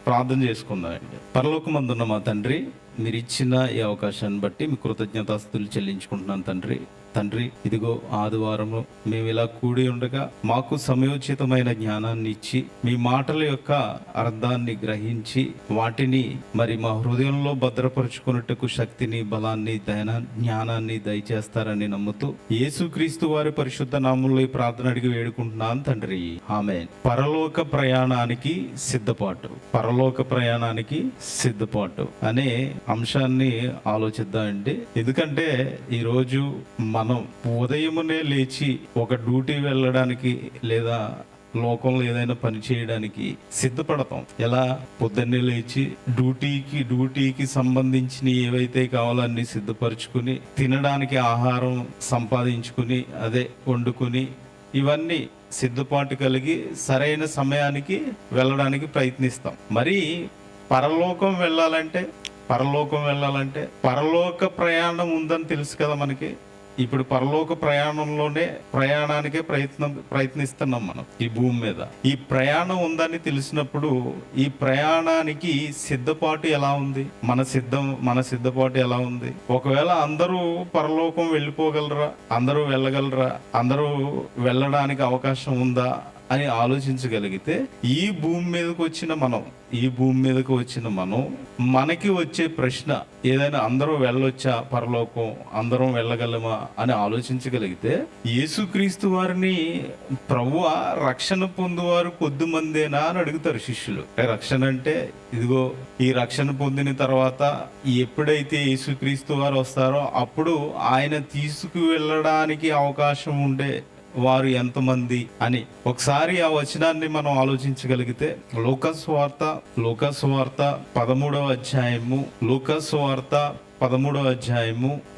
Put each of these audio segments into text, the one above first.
ప్రార్థన చేసుకుందామండి. పరలోకమందున్న మా తండ్రి, మీరు ఇచ్చిన ఈ అవకాశాన్ని బట్టి మీ కృతజ్ఞతాస్తుతులు చెల్లించుకుంటున్నాను తండ్రి. ఇదిగో ఆదివారము మేము ఇలా కూడి ఉండగా మాకు సమయోచితమైన జ్ఞానాన్ని ఇచ్చి మీ మాటల యొక్క అర్థాన్ని గ్రహించి వాటిని మరి మా హృదయంలో భద్రపరుచుకున్నట్టుకు శక్తిని, బలాన్ని, జ్ఞానాన్ని దయచేస్తారని నమ్ముతూ యేసుక్రీస్తు వారి పరిశుద్ధ నామంలో ఈ ప్రార్థన అడిగి వేడుకుంటున్నాను తండ్రి, ఆమేన్. పరలోక ప్రయాణానికి సిద్ధపాటు అనే అంశాన్ని ఆలోచిద్దామండి. ఎందుకంటే ఈరోజు మనం ఉదయమునే లేచి ఒక డ్యూటీ వెళ్ళడానికి లేదా లోకంలో ఏదైనా పని చేయడానికి సిద్ధపడతాం. ఎలా? పొద్దున్నే లేచి డ్యూటీకి సంబంధించిన ఏవైతే కావాలో అన్ని సిద్ధపరచుకుని, తినడానికి ఆహారం సంపాదించుకుని, అదే వండుకుని, ఇవన్నీ సిద్ధపాటు కలిగి సరైన సమయానికి వెళ్ళడానికి ప్రయత్నిస్తాం. మరి పరలోకం వెళ్ళాలంటే పరలోక ప్రయాణం ఉందని తెలుసు కదా మనకి. ఇప్పుడు పరలోక ప్రయాణానికే ప్రయత్నిస్తున్నాం మనం ఈ భూమి మీద. ఈ ప్రయాణం ఉందని తెలిసినప్పుడు ఈ ప్రయాణానికి సిద్ధపాటు ఎలా ఉంది? మన సిద్ధపాటు ఎలా ఉంది? ఒకవేళ అందరూ పరలోకం వెళ్ళిపోగలరా? అందరూ వెళ్ళగలరా? అందరూ వెళ్ళడానికి అవకాశం ఉందా అని ఆలోచించగలిగితే ఈ భూమి మీదకి వచ్చిన మనం మనకి వచ్చే ప్రశ్న ఏదైనా, అందరూ వెళ్ళొచ్చా పరలోకం? అందరం వెళ్ళగలమా అని ఆలోచించగలిగితే, యేసుక్రీస్తు వారిని ప్రభువా రక్షణ పొందువారు కొద్దిమందేనా అని అడుగుతారు శిష్యులు. రక్షణ అంటే ఇదిగో ఈ రక్షణ పొందిన తర్వాత ఎప్పుడైతే యేసుక్రీస్తు వారు వస్తారో అప్పుడు ఆయన తీసుకువెళ్ళడానికి అవకాశం ఉండే వారు ఎంతమంది అని ఒకసారి ఆ వచనాన్ని మనం ఆలోచించగలిగితే, లూకాసు వార్త 13వ అధ్యాయము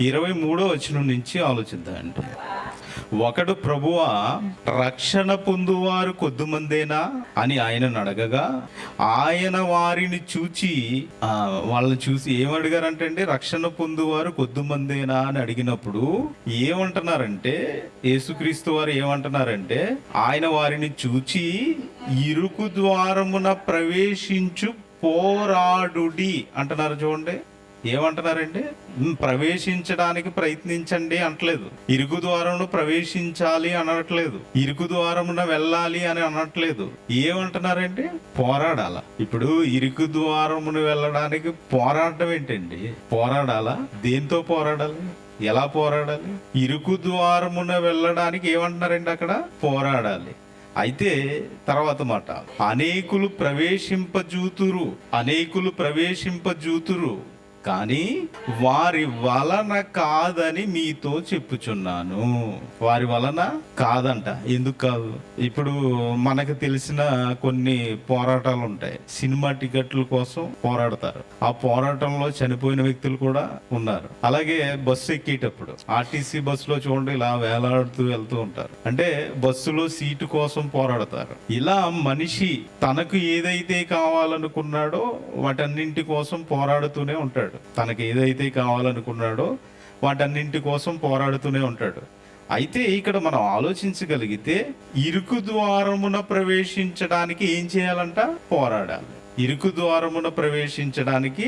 23వ వచనం నుంచి ఆలోచిద్దామండి. ఒకడు ప్రభువా రక్షణ పొందువారు కొద్దిమందేనా అని ఆయనను అడగగా, ఆయన వాళ్ళని చూసి ఏమడిగారంటే అండి, రక్షణ పొందువారు కొద్దిమందేనా అని అడిగినప్పుడు ఏమంటున్నారంటే, యేసుక్రీస్తు వారు ఏమంటున్నారంటే, ఆయన వారిని చూచి ఇరుకు ద్వారమున ప్రవేశించు పోరాడుడి అంటున్నారు. చూడండి, ఏమంటున్నారంటే ప్రవేశించడానికి ప్రయత్నించండి అంటలేదు. ఇరుకు ద్వారమును ప్రవేశించాలి అనట్లేదు. ఇరుకు ద్వారమున వెళ్ళాలి అని అనట్లేదు. ఏమంటున్నారంటే పోరాడాల. ఇప్పుడు ఇరుకు ద్వారమును వెళ్ళడానికి పోరాటం ఏంటండి? పోరాడాలా? దేంతో పోరాడాలి? ఎలా పోరాడాలి? ఇరుకు ద్వారమున వెళ్ళడానికి ఏమంటున్నారండి? అక్కడ పోరాడాలి. అయితే తర్వాత మాట, అనేకులు ప్రవేశింపజూతురు కానీ వారి వలన కాదని మీతో చెప్పుచున్నాను. వారి వలన కాదంట. ఎందుకు కాదు? ఇప్పుడు మనకు తెలిసిన కొన్ని పోరాటాలు ఉంటాయి. సినిమా టికెట్ల కోసం పోరాడతారు. ఆ పోరాటంలో చనిపోయిన వ్యక్తులు కూడా ఉన్నారు. అలాగే బస్సు ఎక్కేటప్పుడు ఆర్టీసీ బస్సులో చూడండి, ఇలా వేలాడుతూ వెళ్తూ ఉంటారు. అంటే బస్సులో సీటు కోసం పోరాడతారు. ఇలా మనిషి తనకు ఏదైతే కావాలనుకున్నాడో వాటన్నింటి కోసం పోరాడుతూనే ఉంటాడు. తనకి ఏదైతే కావాలనుకున్నాడో వాటన్నింటి కోసం పోరాడుతూనే ఉంటాడు. అయితే ఇక్కడ మనం ఆలోచించగలిగితే, ఇరుకు ద్వారమున ప్రవేశించడానికి ఏం చేయాలంట? పోరాడాలి. ఇరుకు ద్వారమున ప్రవేశించడానికి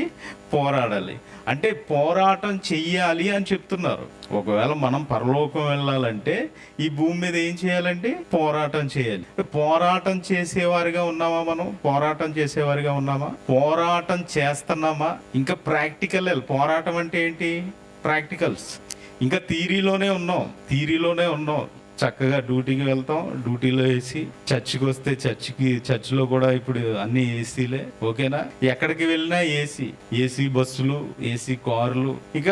పోరాడాలి అంటే పోరాటం చెయ్యాలి అని చెప్తున్నారు. ఒకవేళ మనం పరలోకం వెళ్ళాలంటే ఈ భూమి మీద ఏం చేయాలంటే పోరాటం చేయాలి. పోరాటం చేసేవారిగా ఉన్నామా? మనం పోరాటం చేస్తున్నామా? ఇంకా ప్రాక్టికల్. పోరాటం అంటే ఏంటి? ప్రాక్టికల్స్. ఇంకా థియరీలోనే ఉన్నాం. చక్కగా డ్యూటీకి వెళ్తాం, డ్యూటీలో ఏసీ. చర్చికి వస్తే చర్చిలో కూడా ఇప్పుడు అన్ని ఏసీలే. ఓకేనా? ఎక్కడికి వెళ్ళినా ఏసీ బస్సులు, ఏసీ కార్లు. ఇక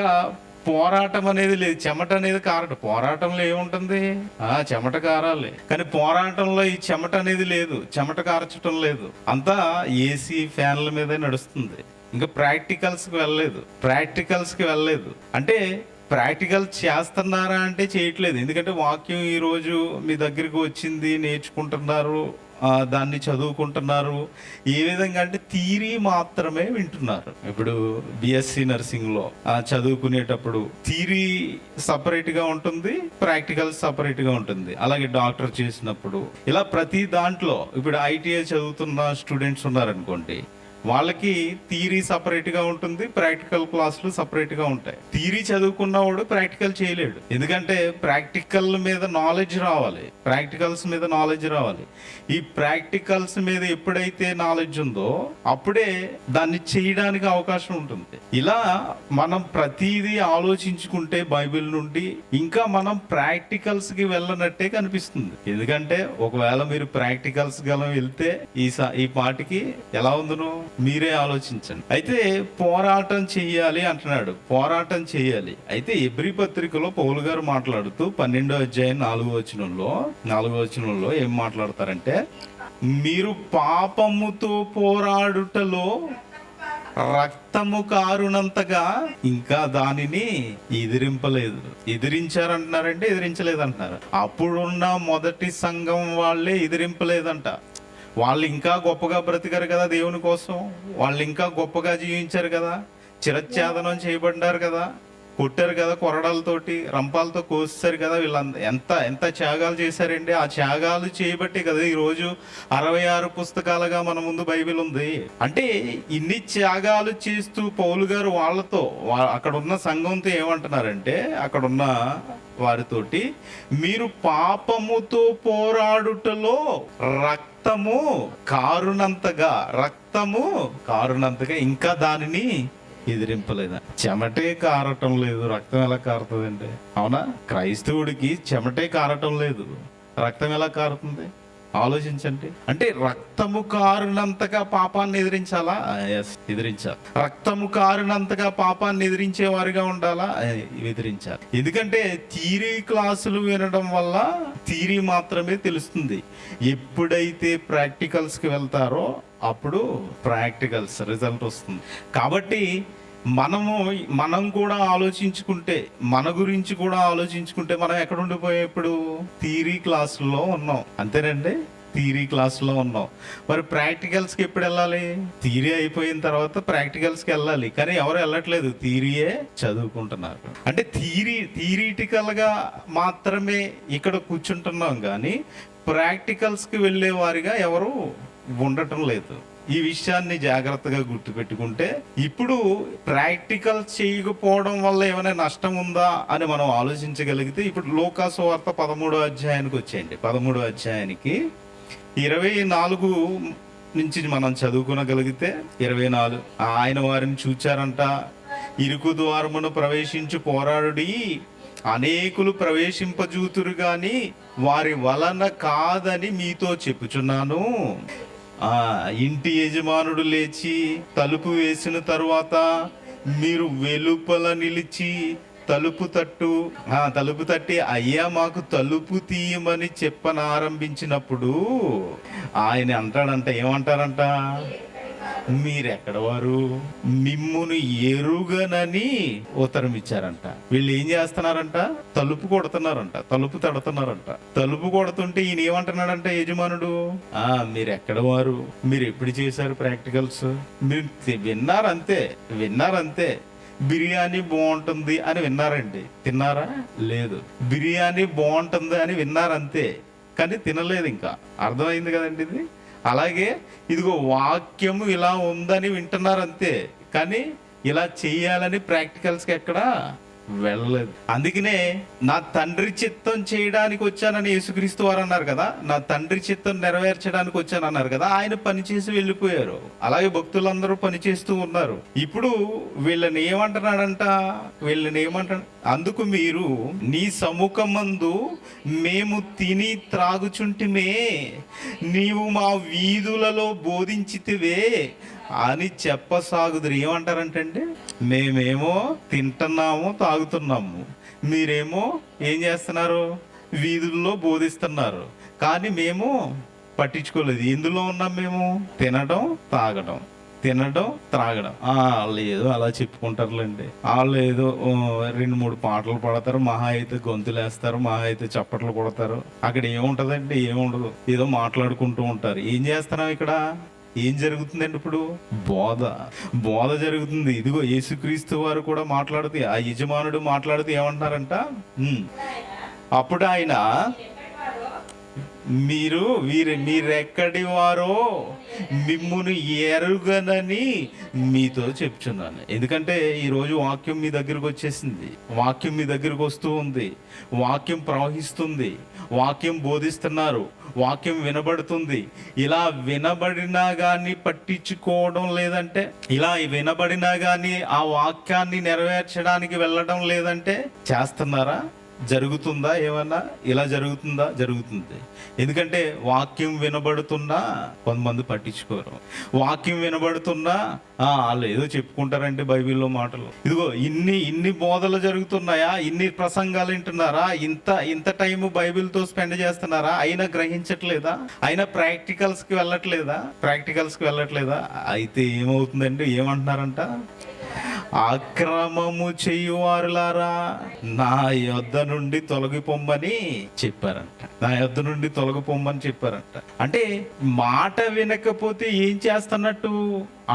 పోరాటం అనేది లేదు. చెమట అనేది కారట. పోరాటంలో ఏముంటుంది? చెమట కారాలి. కానీ పోరాటంలో ఈ చెమట అనేది లేదు, చెమట కారచటం లేదు. అంతా ఏసీ ఫ్యాన్ల మీదే నడుస్తుంది. ఇంకా ప్రాక్టికల్స్ కి వెళ్ళలేదు. అంటే ప్రాక్టికల్ చేస్తున్నారా అంటే చేయట్లేదు. ఎందుకంటే వాక్యం ఈరోజు మీ దగ్గరికి వచ్చింది, నేర్చుకుంటున్నారు, దాన్ని చదువుకుంటున్నారు. ఏ విధంగా అంటే థియరీ మాత్రమే వింటున్నారు. ఇప్పుడు బిఎస్సి నర్సింగ్లో చదువుకునేటప్పుడు థియరీ సపరేట్గా ఉంటుంది, ప్రాక్టికల్ సపరేట్గా ఉంటుంది. అలాగే డాక్టర్ చేసినప్పుడు ఇలా ప్రతి దాంట్లో, ఇప్పుడు ఐటీఐ చదువుతున్న స్టూడెంట్స్ ఉన్నారనుకోండి, వాళ్ళకి థియరీ సపరేట్గా ఉంటుంది, ప్రాక్టికల్ క్లాసులు సపరేట్గా ఉంటాయి. థియరీ చదువుకున్నవాడు ప్రాక్టికల్ చేయలేడు, ఎందుకంటే ప్రాక్టికల్ మీద నాలెడ్జ్ రావాలి, ప్రాక్టికల్స్ మీద నాలెడ్జ్ రావాలి. ఈ ప్రాక్టికల్స్ మీద ఎప్పుడైతే నాలెడ్జ్ ఉందో అప్పుడే దాన్ని చేయడానికి అవకాశం ఉంటుంది. ఇలా మనం ప్రతిదీ ఆలోచించుకుంటే బైబిల్ నుండి ఇంకా మనం ప్రాక్టికల్స్కి వెళ్ళనట్టే కనిపిస్తుంది. ఎందుకంటే ఒకవేళ మీరు ప్రాక్టికల్స్ గల వెళ్తే ఈ పాటికి ఎలా ఉందనో మీరే ఆలోచించండి. అయితే పోరాటం చెయ్యాలి అంటున్నాడు, పోరాటం చేయాలి. అయితే ఎబ్రీ పత్రికలో పౌలు గారు మాట్లాడుతూ 12వ అధ్యాయం 4వ వచనంలో ఏం మాట్లాడతారంటే, మీరు పాపముతో పోరాడుటలో రక్తము కారునంతగా ఇంకా దానిని ఎదిరింపలేదు. ఎదిరించారంటున్నారంటే ఎదిరించలేదంటున్నారు. అప్పుడున్న మొదటి సంఘం వాళ్ళే ఎదిరింపలేదంట. వాళ్ళు ఇంకా గొప్పగా బ్రతికారు కదా దేవుని కోసం, వాళ్ళు ఇంకా గొప్పగా జీవించారు కదా, చిరఛేదనం చేయబడ్డారు కదా, కొట్టారు కదా, కొరడాలతోటి రంపాలతో కోస్తారు కదా. వీళ్ళంతా ఎంత త్యాగాలు చేశారండి. ఆ త్యాగాలు చేయబట్టే కదా ఈరోజు 66 పుస్తకాలుగా మన ముందు బైబిల్ ఉంది. అంటే ఇన్ని త్యాగాలు చేస్తూ పౌలు గారు వాళ్ళతో అక్కడ ఉన్న సంఘంతో ఏమంటున్నారంటే, అక్కడున్న వారితోటి, మీరు పాపముతో పోరాడుటలో రక్తము కారునంతగా ఇంకా దానిని ఎదిరింపలేదా? చెమటే కారటం లేదు, రక్తం ఎలా కారుతుందండి? అవునా? క్రైస్తవుడికి చెమటే కారటం లేదు, రక్తం ఎలా కారుతుంది? ఆలోచించండి. అంటే రక్తము కారునంతగా పాపాన్ని ఎదిరించాలా? ఎదిరించాలి. రక్తము కారునంతగా పాపాన్ని ఎదిరించే వారిగా ఉండాలా? ఎదిరించాలి. ఎందుకంటే థియరీ క్లాసులు వినడం వల్ల థియరీ మాత్రమే తెలుస్తుంది. ఎప్పుడైతే ప్రాక్టికల్స్కి వెళ్తారో అప్పుడు ప్రాక్టికల్స్ రిజల్ట్ వస్తుంది. కాబట్టి మనం కూడా ఆలోచించుకుంటే, మన గురించి కూడా ఆలోచించుకుంటే, మనం ఎక్కడ ఉండిపోయాం? ఇప్పుడు థియరీ క్లాసుల్లో ఉన్నాం, అంతేనండి. థియరీ క్లాసులో ఉన్నాం. మరి ప్రాక్టికల్స్కి ఎప్పుడు వెళ్ళాలి? థియరీ అయిపోయిన తర్వాత ప్రాక్టికల్స్కి వెళ్ళాలి. కానీ ఎవరు వెళ్ళట్లేదు, థియరీయే చదువుకుంటున్నారు. అంటే థియరిటికల్గా మాత్రమే ఇక్కడ కూర్చుంటున్నాం, కానీ ప్రాక్టికల్స్కి వెళ్ళే వారిగా ఎవరు ఉండటం లేదు. ఈ విషయాన్ని జాగ్రత్తగా గుర్తుపెట్టుకుంటే, ఇప్పుడు ప్రాక్టికల్ చేయకపోవడం వల్ల ఏమైనా నష్టం ఉందా అని మనం ఆలోచించగలిగితే, ఇప్పుడు లూకాసు వార్త 13వ అధ్యాయానికి వచ్చేయండి. 13వ అధ్యాయానికి 24 నుంచి మనం చదువుకోగలిగితే 24, ఆయన వారిని చూచారంట, ఇరుకు ద్వారమును ప్రవేశించు పోరాడుడి, అనేకులు ప్రవేశింపజూతురు గాని వారి వలన కాదని మీతో చెప్పుచున్నాను. ఇంటి యజమానుడు లేచి తలుపు వేసిన తరువాత మీరు వెలుపల నిలిచి తలుపు తట్టి అయ్యా మాకు తలుపు తీయమని చెప్పనారంభించినప్పుడు ఆయన అంటాడంట, ఏమంటారంట, మీరెక్కడ వారు, మిమ్మును ఎరుగనని ఉత్తరం ఇచ్చారంట. వీళ్ళు ఏం చేస్తున్నారంట? తలుపు కొడుతున్నారంట, తలుపు తడుతున్నారంట. తలుపు కొడుతుంటే ఈయన ఏమంటున్నాడంట యజమానుడు, మీరెక్కడ వారు, మీరు ఎప్పుడు చేశారు ప్రాక్టికల్స్, మీరు విన్నారంతే. బిర్యానీ బాగుంటుంది అని విన్నారండి, తిన్నారా? లేదు. బిర్యానీ బాగుంటుంది అని విన్నారంతే, కానీ తినలేదు. ఇంకా అర్థమైంది కదండి ఇది. అలాగే ఇదిగో వాక్యము ఇలా ఉందని వింటున్నారు అంతే, కానీ ఇలా చెయ్యాలని ప్రాక్టికల్స్కి ఎక్కడ వెళ్ళలేదు. అందుకనే నా తండ్రి చిత్తం చేయడానికి వచ్చానని యేసుక్రీస్తు వారు అన్నారు కదా, నా తండ్రి చిత్తం నెరవేర్చడానికి వచ్చాను అన్నారు కదా. ఆయన పనిచేసి వెళ్ళిపోయారు, అలాగే భక్తులందరూ పనిచేస్తూ ఉన్నారు. ఇప్పుడు వీళ్ళని ఏమంటున్నాడంట, అందుకు మీరు నీ సముఖమందు మేము తిని త్రాగుచుంటిమే, నీవు మా వీధులలో బోధించితివే అని చెప్పసాగుదురు. ఏమంటారంటే, మేమేమో తింటున్నాము తాగుతున్నాము, మీరేమో ఏం చేస్తున్నారు, వీధుల్లో బోధిస్తున్నారు, కానీ మేము పట్టించుకోలేదు. ఎందులో ఉన్నాం మేము? తినడం త్రాగడం. వాళ్ళు ఏదో అలా చెప్పుకుంటారులేండి. వాళ్ళు ఏదో 2-3 పాటలు పాడతారు, మహా అయితే గొంతులేస్తారు, మహా అయితే చప్పట్లు కొడతారు. అక్కడ ఏముంటదండి? ఏముండదు, ఏదో మాట్లాడుకుంటూ ఉంటారు. ఏం చేస్తున్నాం ఇక్కడ? ఏం జరుగుతుందండి? ఇప్పుడు బోధ జరుగుతుంది. ఇదిగో యేసుక్రీస్తు వారు కూడా మాట్లాడుతూ, ఆ యజమానుడు మాట్లాడుతూ ఏమంటున్నారంట, అప్పుడు ఆయన మీరెక్కడి వారో మిమ్మును ఎరుగనని మీతో చెప్తున్నాను. ఎందుకంటే ఈరోజు వాక్యం మీ దగ్గరకు వచ్చేసింది, వాక్యం మీ దగ్గరకు వస్తూ ఉంది, వాక్యం ప్రవహిస్తుంది, వాక్యం బోధిస్తున్నారు, వాక్యం వినబడుతుంది. ఇలా వినబడినా కానీ పట్టించుకోవడం లేదంటే, ఇలా వినబడినా కానీ ఆ వాక్యాన్ని నెరవేర్చడానికి వెళ్ళడం లేదంటే చేస్తున్నారా? జరుగుతుందా? ఏమన్నా ఇలా జరుగుతుందా? జరుగుతుంది. ఎందుకంటే వాక్యం వినబడుతున్నా కొంతమంది పట్టించుకోరు. వాక్యం వినబడుతున్నా వాళ్ళు ఏదో చెప్పుకుంటారంటే బైబిల్లో మాటలు. ఇదిగో ఇన్ని బోధలు జరుగుతున్నాయా, ఇన్ని ప్రసంగాలు వింటున్నారా, ఇంత టైం బైబిల్తో స్పెండ్ చేస్తున్నారా, అయినా గ్రహించట్లేదా, అయినా ప్రాక్టికల్స్కి వెళ్ళట్లేదా? అయితే ఏమవుతుందండి? ఏమంటున్నారంట? అక్రమము చేయువారులారా నా యొద్ద నుండి తొలగిపోమ్మని చెప్పారంట. అంటే మాట వినకపోతే ఏం చేస్తున్నట్టు?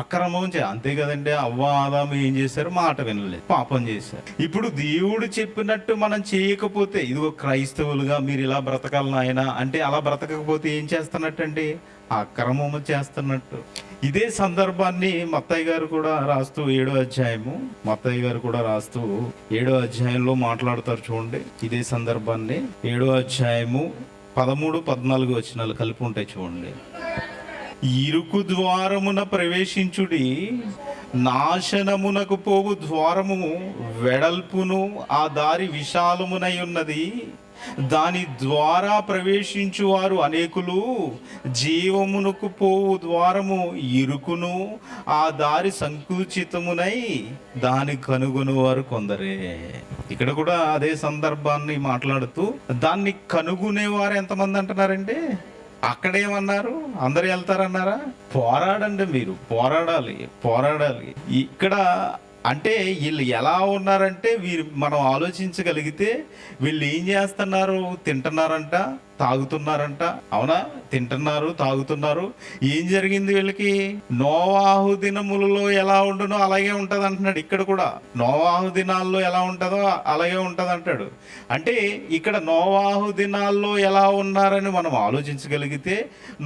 అక్రమం అంతే కదండి. అవ్వ ఆదాము ఏం చేశారు? మాట వినలేదు, పాపం చేశారు. ఇప్పుడు దేవుడు చెప్పినట్టు మనం చేయకపోతే, ఇదిగో క్రైస్తవులుగా మీరు ఇలా బ్రతకాలి నాయన అంటే, అలా బ్రతకకపోతే ఏం చేస్తున్నట్టు అండి? అక్రమము చేస్తున్నట్టు. ఇదే సందర్భాన్ని మత్తయి గారు కూడా రాస్తూ 7వ అధ్యాయంలో మాట్లాడతారు. చూడండి, ఇదే సందర్భాన్ని 7వ అధ్యాయము 13-14 వచనాలు కలిపి ఉంటాయి. చూడండి. ఇరుకు ద్వారమున ప్రవేశించుడి, నాశనమునకు పోవు ద్వారము వెడల్పును ఆ దారి విశాలమునై ఉన్నది, దాని ద్వారా ప్రవేశించువారు అనేకులు, జీవమునకు పోవు ద్వారము ఇరుకును ఆ దారి సంకుచితమునై దాని కనుగొనేవారు కొందరే. ఇక్కడ కూడా అదే సందర్భాన్ని మాట్లాడుతూ దాన్ని కనుగొనేవారు ఎంతమంది అంటున్నారండి? అక్కడేమన్నారు? అందరు వెళ్తారన్నారా? పోరాడండి, మీరు పోరాడాలి. ఇక్కడ అంటే వీళ్ళు ఎలా ఉన్నారంటే, మనం ఆలోచించగలిగితే వీళ్ళు ఏం చేస్తున్నారు? తింటున్నారంట, తాగుతున్నారంట. అవునా? తింటున్నారు, తాగుతున్నారు. ఏం జరిగింది వీళ్ళకి? నోవాహు దినములలో ఎలా ఉండునో అలాగే ఉంటది అంటున్నాడు. ఇక్కడ కూడా నోవాహు దినాల్లో ఎలా ఉంటుందో అలాగే ఉంటది అంటాడు. అంటే ఇక్కడ నోవాహు దినాల్లో ఎలా ఉన్నారని మనం ఆలోచించగలిగితే,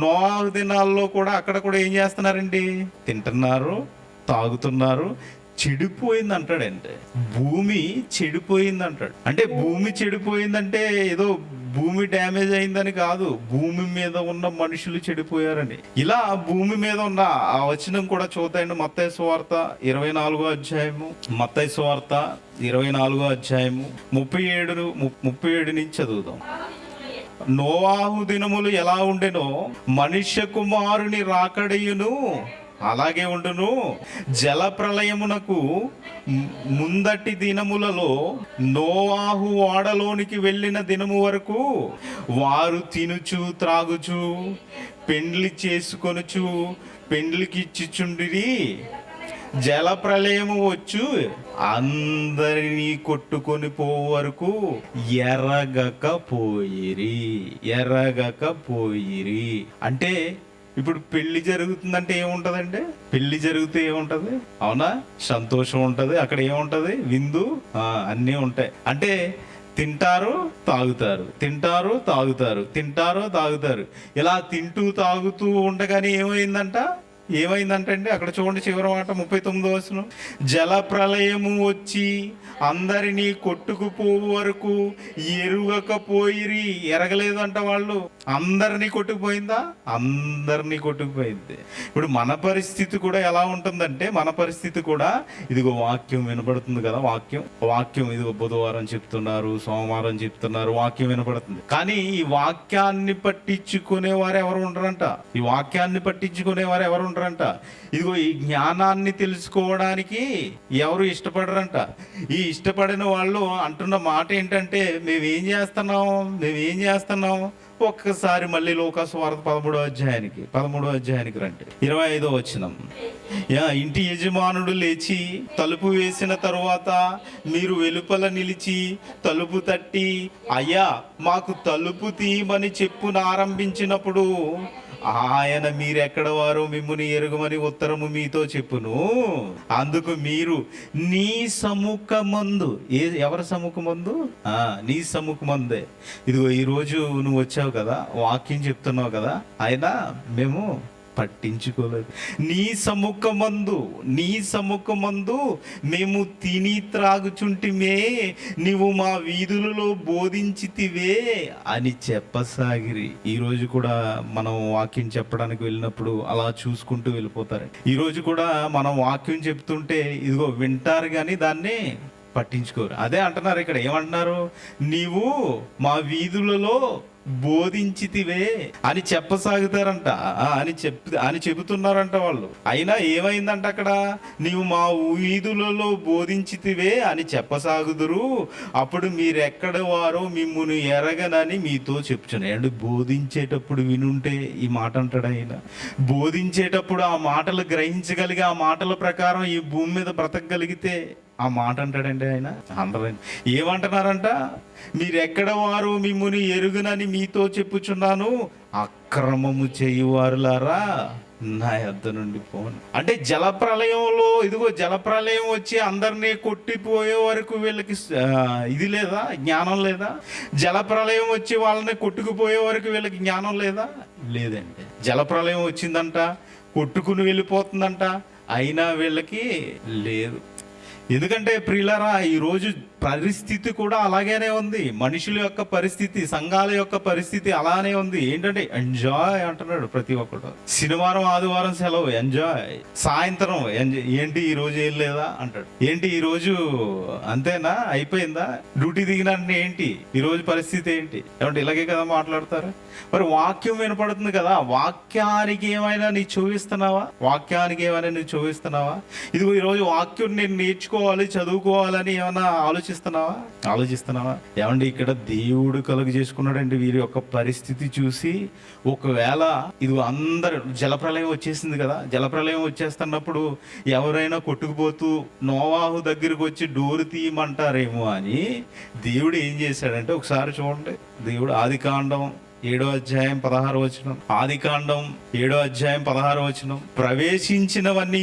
నోవాహు దినాల్లో కూడా అక్కడ కూడా ఏం చేస్తున్నారండి? తింటున్నారు, తాగుతున్నారు. చెడిపోయింది అంటాడంటే, భూమి చెడిపోయింది అంటాడు. అంటే భూమి చెడిపోయిందంటే ఏదో భూమి డ్యామేజ్ అయిందని కాదు, భూమి మీద ఉన్న మనుషులు చెడిపోయారని. ఇలా భూమి మీద ఉన్న ఆ వచనం కూడా చూద్దాం. మత్తయి సువార్త 24వ అధ్యాయము, 37 నుంచి చదువుదాం. నోవాహు దినములు ఎలా ఉండెనో మనుష్య కుమారుని రాకడయును అలాగే ఉండును. జల ప్రళయమునకు ముందటి దినములలో నోవాహు ఓడలోనికి వెళ్ళిన దినము వరకు వారు తినుచు త్రాగుచు పెండ్లి చేసుకొనుచు పెండ్లికిచ్చుచుండిరి. జల ప్రళయము వచ్చు అందరినీ కొట్టుకొని పోవు వరకు ఎరగకపోయిరి. అంటే ఇప్పుడు పెళ్లి జరుగుతుందంటే ఏముంటదంటే, పెళ్లి జరిగితే ఏముంటది? అవునా? సంతోషం ఉంటది. అక్కడ ఏముంటది? విందు, అన్నీ ఉంటాయి. అంటే తింటారు తాగుతారు. ఇలా తింటూ తాగుతూ ఉండగానే ఏమైందంటే అక్కడ చూడండి, చివరి మాట 39వ వచనం. జల ప్రళయము వచ్చి అందరినీ కొట్టుకుపోవు వరకు ఎరుగకపోయిరి. ఎరగలేదంట వాళ్ళు. అందరినీ కొట్టుకుపోయిందా? అందరినీ కొట్టుకుపోయింది. ఇప్పుడు మన పరిస్థితి కూడా ఎలా ఉంటుందంటే, మన పరిస్థితి కూడా ఇదిగో వాక్యం వినపడుతుంది కదా, వాక్యం ఇదిగో బుధవారం చెప్తున్నారు, సోమవారం చెప్తున్నారు, వాక్యం వినపడుతుంది. కానీ ఈ వాక్యాన్ని పట్టించుకునేవారు ఎవరు ఉండరంట. ఇదిగో ఈ జ్ఞానాన్ని తెలుసుకోవడానికి ఎవరు ఇష్టపడరంట. ఈ ఇష్టపడిన వాళ్ళు అంటున్న మాట ఏంటంటే, మేమేం చేస్తున్నాం? ఒక్కసారి మళ్ళీ లోకాసువార్త 13వ అధ్యాయానికి రండి. 25వ వచనం. ఇంటి యజమానుడు లేచి తలుపు వేసిన తరువాత మీరు వెలుపల నిలిచి తలుపు తట్టి, అయ్యా మాకు తలుపు తీయమని చెప్పున ఆరంభించినప్పుడు ఆయన మీరెక్కడ వారో మిమ్ముని ఎరుగమని ఉత్తరము మీతో చెప్పును. అందుకు మీరు నీ సముఖమందు, ఎవరి సముఖమందు? నీ సముఖమందే. ఇదిగో ఈరోజు నువ్వు వచ్చావు కదా, వాక్యం చెప్తున్నావు కదా, అయినా మేము పట్టించుకోలేదు. నీ సముఖమందు మేము తిని త్రాగుచుంటిమే, నీవు మా వీధులలో బోధించితివే అని చెప్పసాగిరి. ఈరోజు కూడా మనం వాక్యం చెప్పడానికి వెళ్ళినప్పుడు అలా చూసుకుంటూ వెళ్ళిపోతారు. ఈరోజు కూడా మనం వాక్యం చెప్తుంటే ఇదిగో వింటారు కానీ దాన్ని పట్టించుకోరు. అదే అంటున్నారు ఇక్కడ. ఏమంటున్నారు? నీవు మా వీధులలో బోధించితివే అని చెప్పసాగుతారంట, అని చెబుతున్నారంట వాళ్ళు. అయినా ఏమైందంట అక్కడ? నీవు మా వీధులలో బోధించితివే అని చెప్పసాగుదురు, అప్పుడు మీరెక్కడ వారో మిమ్మును ఎరగనని మీతో చెప్తున్నాయి. అంటే బోధించేటప్పుడు వినుంటే ఈ మాట అంటాడు ఆయన. బోధించేటప్పుడు ఆ మాటలు గ్రహించగలిగి ఆ మాటల ప్రకారం ఈ భూమి మీద బ్రతకగలిగితే ఆ మాట అంటాడండి ఆయన. అందరండి ఏమంటున్నారంట? మీరెక్కడ వారు మిమ్ముని ఎరుగునని మీతో చెప్పుచున్నాను, అక్రమము చేయువారులారా నా యొద్ద నుండి పోను. అంటే జలప్రలయంలో ఇదిగో జలప్రలయం వచ్చి అందరినీ కొట్టిపోయే వరకు వీళ్ళకి ఇది లేదా? జ్ఞానం లేదా? జలప్రలయం వచ్చి వాళ్ళని కొట్టుకుపోయే వరకు వీళ్ళకి జ్ఞానం లేదా? లేదండి. జలప్రలయం వచ్చిందంట, కొట్టుకుని వెళ్ళిపోతుందంట, అయినా వీళ్ళకి లేదు. ఎందుకంటే ప్రియులారా, ఈరోజు పరిస్థితి కూడా అలాగేనే ఉంది. మనుషుల యొక్క పరిస్థితి, సంఘాల యొక్క పరిస్థితి అలానే ఉంది. ఏంటంటే ఎంజాయ్ అంటున్నాడు ప్రతి ఒక్కడు. శనివారం ఆదివారం సెలవు, ఎంజాయ్. సాయంత్రం ఏంటి ఈ రోజు ఏం లేదా అంటాడు. ఏంటి ఈ రోజు అంతేనా, అయిపోయిందా, డ్యూటీ దిగినట్టు ఏంటి ఈ రోజు పరిస్థితి ఏంటి? ఏమంటే ఇలాగే కదా మాట్లాడతారు. మరి వాక్యం వినపడుతుంది కదా, వాక్యానికి ఏమైనా నీ చూపిస్తున్నావా? వాక్యానికి ఏమైనా నువ్వు చూపిస్తున్నావా? ఇదిగో ఈరోజు వాక్యం నేను నేర్చుకోవాలి, చదువుకోవాలని ఏమైనా ఆలోచిస్తున్నావా? ఏమండి ఇక్కడ దేవుడు కలుగు చేసుకున్నాడండి వీరి యొక్క పరిస్థితి చూసి. ఒకవేళ ఇది అందరు జలప్రలయం వచ్చేసింది కదా, జలప్రలయం వచ్చేస్తున్నప్పుడు ఎవరైనా కొట్టుకుపోతూ నోవాహు దగ్గరికి వచ్చి డోరు తీయమంటారేమో అని దేవుడు ఏం చేశాడంటే, ఒకసారి చూడండి. దేవుడు ఆదికాండం 7వ అధ్యాయం 16వ వచనం. ఆదికాండం 7వ అధ్యాయం 16వ వచనం. ప్రవేశించినవన్నీ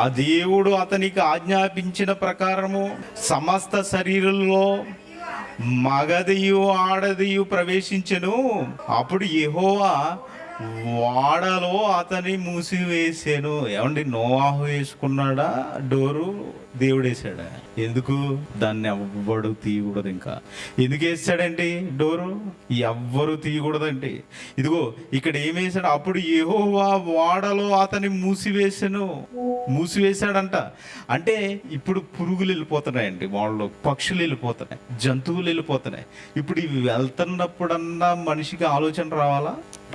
ఆ దేవుడు అతనికి ఆజ్ఞాపించిన ప్రకారము సమస్త శరీరంలో మగదియు ఆడదియు ప్రవేశించెను. అప్పుడు యెహోవా వాడలో అతని మూసివేసాను. ఏమండి, నోవాహు వేసుకున్నాడా డోరు? దేవుడు వేసాడా? ఎందుకు? దాన్ని ఎవ్వడు తీయకూడదు. ఇంకా ఎందుకు వేసాడండి డోరు? ఎవ్వరు తీయకూడదండి. ఇదిగో ఇక్కడ ఏమేసాడు? అప్పుడు యెహోవా వాడలో అతని మూసివేశాడంట. అంటే ఇప్పుడు పురుగులు వెళ్ళిపోతున్నాయండి వాళ్ళు, పక్షులు వెళ్ళిపోతున్నాయి, జంతువులు వెళ్ళిపోతున్నాయి. ఇప్పుడు ఇవి వెళ్తున్నప్పుడన్నా మనిషికి ఆలోచన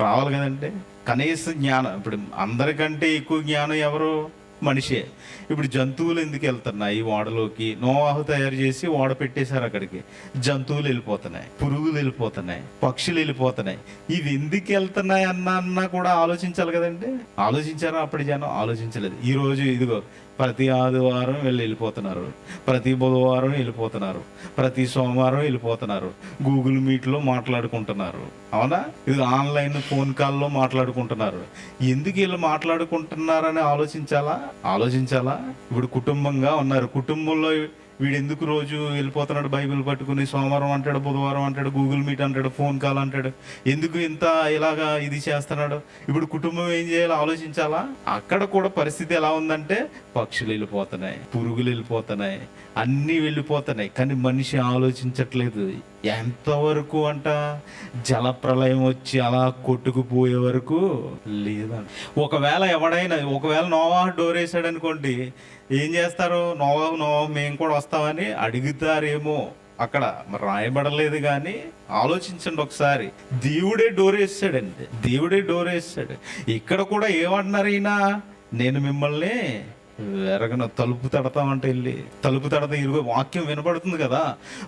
రావాలి కదండి. కనీస జ్ఞానం. ఇప్పుడు అందరికంటే ఎక్కువ జ్ఞానం ఎవరు? మనిషే. ఇప్పుడు జంతువులు ఎందుకు వెళ్తున్నాయి ఓడలోకి? నోవాహు తయారు చేసి ఓడ పెట్టేశారు, అక్కడికి జంతువులు వెళ్ళిపోతున్నాయి, పురుగులు వెళ్ళిపోతున్నాయి, పక్షులు వెళ్ళిపోతున్నాయి. ఇవి ఎందుకు వెళ్తున్నాయి అన్నా కూడా ఆలోచించాలి కదండి. ఆలోచించారా అప్పటి జనం? ఆలోచించలేదు. ఈరోజు ఇదిగో ప్రతి ఆదివారం వెళ్ళిపోతున్నారు, ప్రతి బుధవారం వెళ్ళిపోతున్నారు, ప్రతి సోమవారం వెళ్ళిపోతున్నారు, గూగుల్ మీట్లో మాట్లాడుకుంటున్నారు. అవునా? ఇది ఆన్లైన్ ఫోన్ కాల్లో మాట్లాడుకుంటున్నారు. ఎందుకు వీళ్ళు మాట్లాడుకుంటున్నారని ఆలోచించాలా? ఇప్పుడు కుటుంబంగా ఉన్నారు. కుటుంబంలో వీడు ఎందుకు రోజు వెళ్ళిపోతున్నాడు బైబిల్ పట్టుకుని? సోమవారం అంటాడు, బుధవారం అంటాడు, గూగుల్ మీట్ అంటాడు, ఫోన్ కాల్ అంటాడు. ఎందుకు ఇంత ఇలాగా ఇది చేస్తున్నాడు? ఇప్పుడు కుటుంబం ఏం చేయాలో ఆలోచించాలా? అక్కడ కూడా పరిస్థితి ఎలా ఉందంటే, పక్షులు వెళ్ళిపోతున్నాయి, పురుగులు వెళ్ళిపోతున్నాయి, అన్నీ వెళ్ళిపోతున్నాయి. కానీ మనిషి ఆలోచించట్లేదు. ఎంతవరకు అంట? జలప్రలయం వచ్చి అలా కొట్టుకుపోయే వరకు లేదంట. ఒకవేళ నోవాహు డోర్ వేసాడు అనుకోండి, ఏం చేస్తారు? నోవాహు మేము కూడా వస్తామని అడుగుతారేమో. అక్కడ రాయబడలేదు కానీ ఆలోచించండి ఒకసారి. దేవుడే డోర్ వేసాడండి, దేవుడే డోర్ వేసాడు. ఇక్కడ కూడా ఏమంటున్నారు ఈయన? నేను మిమ్మల్ని ఎరగను, తలుపు తడతామంటే వెళ్ళి తలుపు తడతా. ఇదిగో వాక్యం వినపడుతుంది కదా,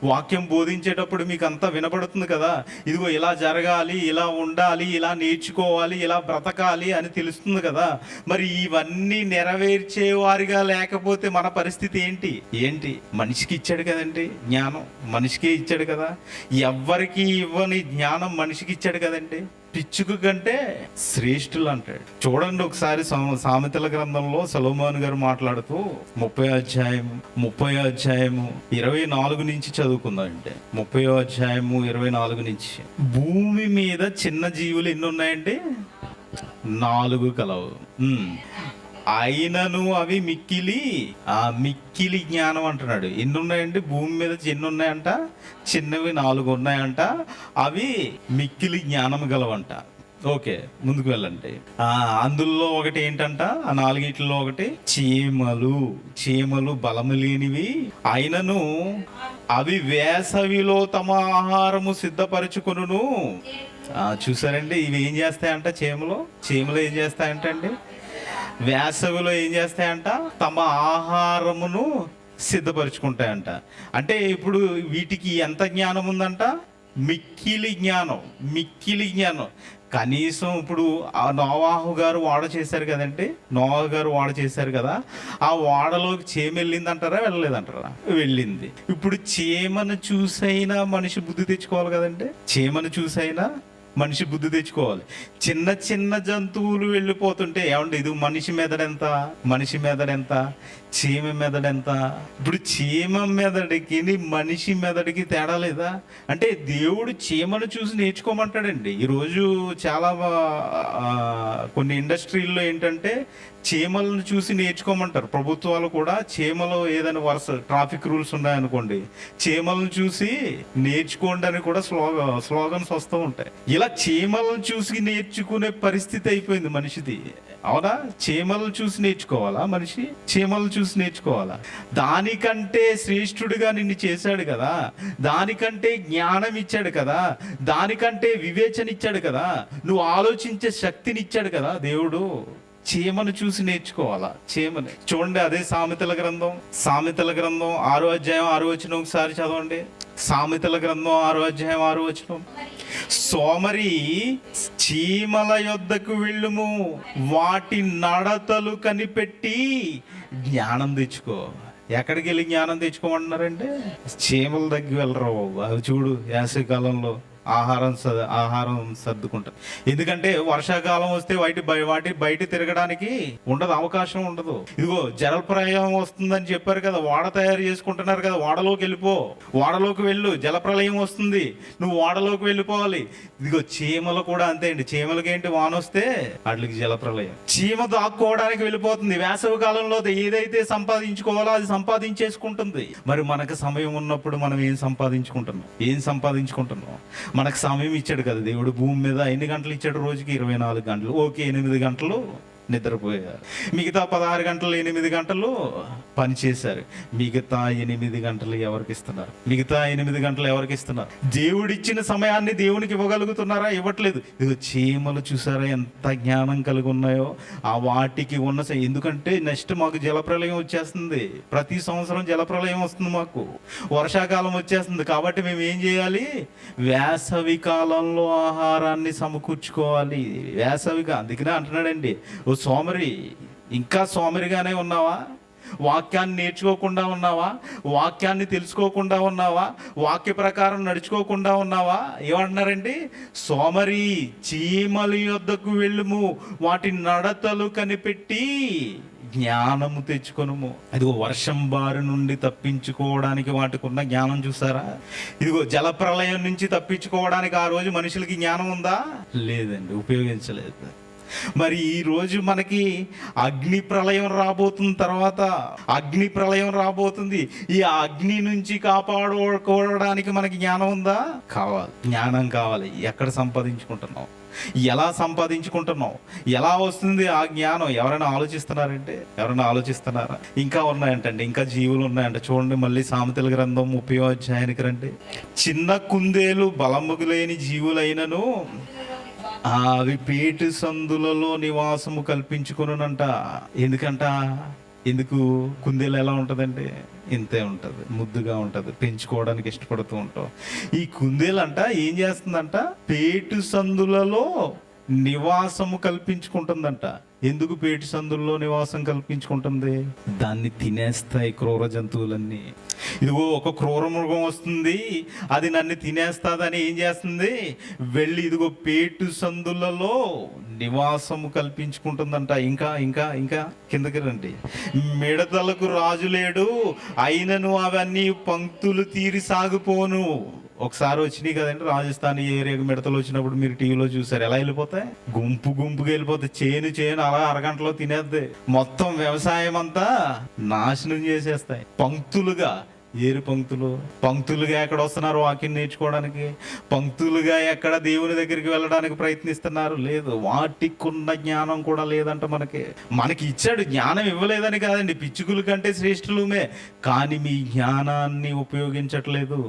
వాక్యం బోధించేటప్పుడు మీకు అంతా వినపడుతుంది కదా. ఇదిగో ఇలా జరగాలి, ఇలా ఉండాలి, ఇలా నేర్చుకోవాలి, ఇలా బ్రతకాలి అని తెలుస్తుంది కదా. మరి ఇవన్నీ నెరవేర్చే వారిగా లేకపోతే మన పరిస్థితి ఏంటి? మనిషికి ఇచ్చాడు కదండి జ్ఞానం, మనిషికే ఇచ్చాడు కదా. ఎవ్వరికి ఇవ్వని జ్ఞానం మనిషికి ఇచ్చాడు కదండి. పిచ్చుక కంటే శ్రేష్ఠులు అంటాడు. చూడండి ఒకసారి సామెతల గ్రంథంలో సొలొమోను గారు మాట్లాడుతూ 30వ అధ్యాయము 24 నుంచి చదువుకుందామంటే 30వ అధ్యాయము 24 నుంచి, భూమి మీద చిన్న జీవులు ఎన్ని ఉన్నాయంటే 4 కలవు. అయినను అవి మిక్కిలి జ్ఞానం అంటున్నాడు. ఎన్ని ఉన్నాయండి భూమి మీద? ఎన్ని ఉన్నాయంట? చిన్నవి 4 ఉన్నాయంట. అవి మిక్కిలి జ్ఞానం గలవంట. ఓకే, ముందుకు వెళ్ళండి. అందులో ఒకటి ఏంటంట, ఆ 4 ఒకటి చీమలు బలము లేనివి, అయినను అవి వేసవిలో తమ ఆహారము సిద్ధపరచుకొనును. చూసారండి, ఇవి ఏం చేస్తాయంట? చీమలు ఏం చేస్తాయంట అండి? వేసవిలో ఏం చేస్తాయంట? తమ ఆహారమును సిద్ధపరచుకుంటాయంట. అంటే ఇప్పుడు వీటికి ఎంత జ్ఞానం ఉందంట? మిక్కిలి జ్ఞానం. కనీసం ఇప్పుడు ఆ నోవాహు గారు వాడ చేశారు కదండి, నోవాహు గారు వాడ చేశారు కదా, ఆ వాడలోకి చీమ వెళ్ళిందంటారా వెళ్ళలేదంటారా? వెళ్ళింది. ఇప్పుడు చీమను చూసైనా మనిషి బుద్ధి తెచ్చుకోవాలి కదండి, చీమను చూసైనా మనిషి బుద్ధి తెచ్చుకోవాలి. చిన్న జంతువులు వెళ్ళిపోతుంటే ఏమండి, ఇది మనిషి మెదడెంత, చీమ మెదడెంత? ఇప్పుడు చీమ మెదడికి మనిషి మెదడికి తేడా లేదా? అంటే దేవుడు చీమను చూసి నేర్చుకోమంటాడండి. ఈరోజు చాలా కొన్ని ఇండస్ట్రీల్లో ఏంటంటే చీమలను చూసి నేర్చుకోమంటారు. ప్రభుత్వాలు కూడా చీమలో ఏదైనా ట్రాఫిక్ రూల్స్ ఉన్నాయనుకోండి, చీమలను చూసి నేర్చుకోండి అని కూడా స్లోగన్స్ వస్తూ ఉంటాయి. ఇలా చీమలను చూసి నేర్చుకునే పరిస్థితి అయిపోయింది మనిషిది. అవునా? చీమలను చూసి నేర్చుకోవాలా మనిషి? చీమలను చూసి నేర్చుకోవాలా? దానికంటే శ్రేష్ఠుడిగా నిన్ను చేశాడు కదా, దానికంటే జ్ఞానం ఇచ్చాడు కదా, దానికంటే వివేచన ఇచ్చాడు కదా, నువ్వు ఆలోచించే శక్తిని ఇచ్చాడు కదా దేవుడు. చీమను చూసి నేర్చుకోవాలా? చీమని చూడండి. అదే సామెతల గ్రంథం 6వ అధ్యాయం 6వ వచనం ఒకసారి చదవండి. సామెతల గ్రంథం 6వ అధ్యాయం 6వ వచనం, సోమరి చీమల యొద్దకు వెళ్ళుము, వాటి నడతలు కనిపెట్టి జ్ఞానం తెచ్చుకో. ఎక్కడికి వెళ్ళి జ్ఞానం తెచ్చుకోమంటున్నారంటే చీమల దగ్గర వెళ్ళరు బాబు. అవి చూడు, వేసవికాలంలో ఆహారం సర్దుకుంటారు. ఎందుకంటే వర్షాకాలం వస్తే వాటి బయట తిరగడానికి అవకాశం ఉండదు. ఇదిగో జలప్రలయం వస్తుందని చెప్పారు కదా, వాడ తయారు చేసుకుంటున్నారు కదా, వాడలోకి వెళ్ళు, జలప్రలయం వస్తుంది, నువ్వు వాడలోకి వెళ్ళిపోవాలి. ఇదిగో చీమలు కూడా అంతే అండి. చీమలకి ఏంటి? వాన వస్తే వాటికి జలప్రలయం. చీమ దాక్కోవడానికి వెళ్ళిపోతుంది. వేసవి కాలంలో ఏదైతే సంపాదించుకోవాలో అది సంపాదించేసుకుంటుంది. మరి మనకు సమయం ఉన్నప్పుడు మనం ఏం సంపాదించుకుంటున్నాం? మనకు సమయం ఇచ్చాడు కదా దేవుడు. భూమి మీద ఎన్ని గంటలు ఇచ్చాడు? రోజుకి 24 గంటలు. ఓకే, 8 గంటలు నిద్రపోయారు, మిగతా 16 గంటలు 8 గంటలు పని చేశారు. మిగతా 8 గంటలు ఎవరికి ఇస్తున్నారు? దేవుడిచ్చిన సమయాన్ని దేవునికి ఇవ్వగలుగుతున్నారా? ఇవ్వట్లేదు. ఇదిగో చీమలు చూసారా ఎంత జ్ఞానం కలిగి ఉన్నాయో? ఆ వాటికి ఉన్న ఎందుకంటే నెక్స్ట్ మాకు జలప్రలయం వచ్చేస్తుంది. ప్రతి సంవత్సరం జలప్రలయం వస్తుంది, మాకు వర్షాకాలం వచ్చేస్తుంది. కాబట్టి మేము ఏం చేయాలి? వేసవి కాలంలో ఆహారాన్ని సమకూర్చుకోవాలి. అందుకనే అంటున్నాడండి, సోమరి, ఇంకా సోమరిగానే ఉన్నావా? వాక్యాన్ని నేర్చుకోకుండా ఉన్నావా? వాక్యాన్ని తెలుసుకోకుండా ఉన్నావా? వాక్య ప్రకారం నడుచుకోకుండా ఉన్నావా? ఏమంటున్నారండి? సోమరి చీమల యొద్దకు వెళ్ళుము, వాటి నడతలు కనిపెట్టి జ్ఞానము తెచ్చుకొనుము. అదిగో వర్షం బారి నుండి తప్పించుకోవడానికి వాటికి ఉన్న జ్ఞానం చూసారా? ఇదిగో జలప్రలయం నుంచి తప్పించుకోవడానికి ఆ రోజు మనుషులకి జ్ఞానం ఉందా? లేదండి, ఉపయోగించలేదు. మరి ఈ రోజు మనకి అగ్ని ప్రళయం రాబోతుంది. ఈ అగ్ని నుంచి కాపాడుకోవడానికి మనకి జ్ఞానం ఉందా? జ్ఞానం కావాలి. ఎక్కడ సంపాదించుకుంటున్నావు? ఎలా సంపాదించుకుంటున్నావు? ఎలా వస్తుంది ఆ జ్ఞానం? ఎవరైనా ఆలోచిస్తున్నారా? ఇంకా ఉన్నాయంటండి, ఇంకా జీవులు ఉన్నాయంట. చూడండి మళ్ళీ సామెతల గ్రంథం 30వ అధ్యాయానికి రండి. చిన్న కుందేలు బలముగు లేని జీవులైనను అవి పేటు సందులలో నివాసము కల్పించుకునంట. ఎందుకు? కుందేలు ఎలా ఉంటుందండి? ఇంతే ఉంటుంది, ముద్దుగా ఉంటుంది, పెంచుకోవడానికి ఇష్టపడుతూ ఉంటాం. ఈ కుందేలంట ఏం చేస్తుందంట? పేటు సందులలో నివాసము కల్పించుకుంటుందంట. ఎందుకు పేటు సందుల్లో నివాసం కల్పించుకుంటుంది? దాన్ని తినేస్తాయి క్రూర జంతువులన్నీ. ఇదిగో ఒక క్రూర మృగం వస్తుంది, అది నన్ను తినేస్తాదని ఏం చేస్తుంది, వెళ్ళి ఇదిగో పేటు సందులలో నివాసము కల్పించుకుంటుందంట. ఇంకా ఇంకా ఇంకా కిందకి రండి. మిడతలకు రాజు లేడు, అయినను అవన్నీ పంక్తులు తీరి సాగిపోను. ఒకసారి వచ్చినాయి కదండి రాజస్థాన్ ఏరియాకి మిడతలు వచ్చినప్పుడు, మీరు టీవీలో చూసారు ఎలా వెళ్ళిపోతాయి, గుంపు గుంపుగా వెళ్ళిపోతాయి. చేను అలా అరగంటలో తినేద్ది, మొత్తం వ్యవసాయం అంతా నాశనం చేసేస్తాయి. పంక్తులుగా, ఏరు పంక్తులుగా ఎక్కడ వస్తున్నారు వాక్యం నేర్చుకోవడానికి, పంక్తులుగా ఎక్కడ దేవుని దగ్గరికి వెళ్ళడానికి ప్రయత్నిస్తున్నారు? లేదు. వాటికున్న జ్ఞానం కూడా లేదంట. మనకి ఇచ్చాడు, జ్ఞానం ఇవ్వలేదని కాదండి, పిచ్చుకుల కంటే శ్రేష్ఠులమే, కానీ మీ జ్ఞానాన్ని ఉపయోగించట్లేదు.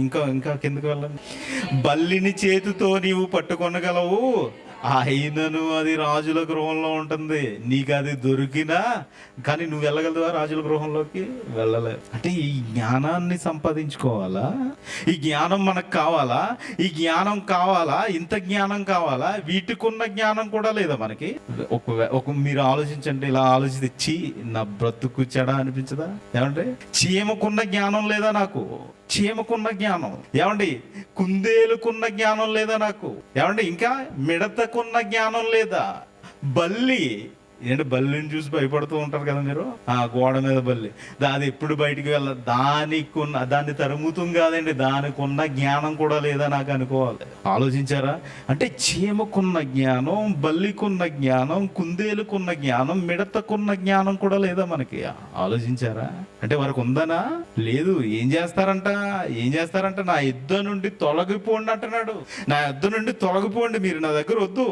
ఇంకా ఇంకా కిందకి వెళ్ళండి. బల్లిని చేతితో నీవు పట్టుకొనగలవు, అయినను అది రాజుల గృహంలో ఉంటుంది. నీకు అది దొరికినా కానీ నువ్వు వెళ్ళగలవా రాజుల గృహంలోకి? వెళ్ళలేవు. అంటే ఈ జ్ఞానాన్ని సంపాదించుకోవాలా? ఈ జ్ఞానం మనకు కావాలా? ఈ జ్ఞానం కావాలా? ఇంత జ్ఞానం కావాలా? వీటికున్న జ్ఞానం కూడా లేదా మనకి? మీరు ఆలోచించండి, ఇలా ఆలోచించి నా బ్రతుకు చెడ అనిపించదా? ఏమంటే చీమకున్న జ్ఞానం లేదా నాకు? చీమకున్న జ్ఞానం ఏమండి, కుందేలుకున్న జ్ఞానం లేదా నాకు? ఏమండి ఇంకా మిడతకున్న జ్ఞానం లేదా? బల్లిని చూసి భయపడుతూ ఉంటారు కదా మీరు, ఆ గోడ మీద బల్లి, అది ఎప్పుడు బయటికి దాన్ని తరుముతం కాదండి, దానికి ఉన్న జ్ఞానం కూడా లేదా నాకు అనుకోవాలి. ఆలోచించారా? అంటే చీమకున్న జ్ఞానం, బల్లికున్న జ్ఞానం, కుందేలుకున్న జ్ఞానం, మిడతకున్న జ్ఞానం కూడా లేదా మనకి? ఆలోచించారా? అంటే వారికి ఉందనా? లేదు. ఏం చేస్తారంట? నా యుద్ధ నుండి తొలగిపోండి అంటున్నాడు. నా యుద్ధ నుండి తొలగిపోండి, మీరు నా దగ్గర వద్దు,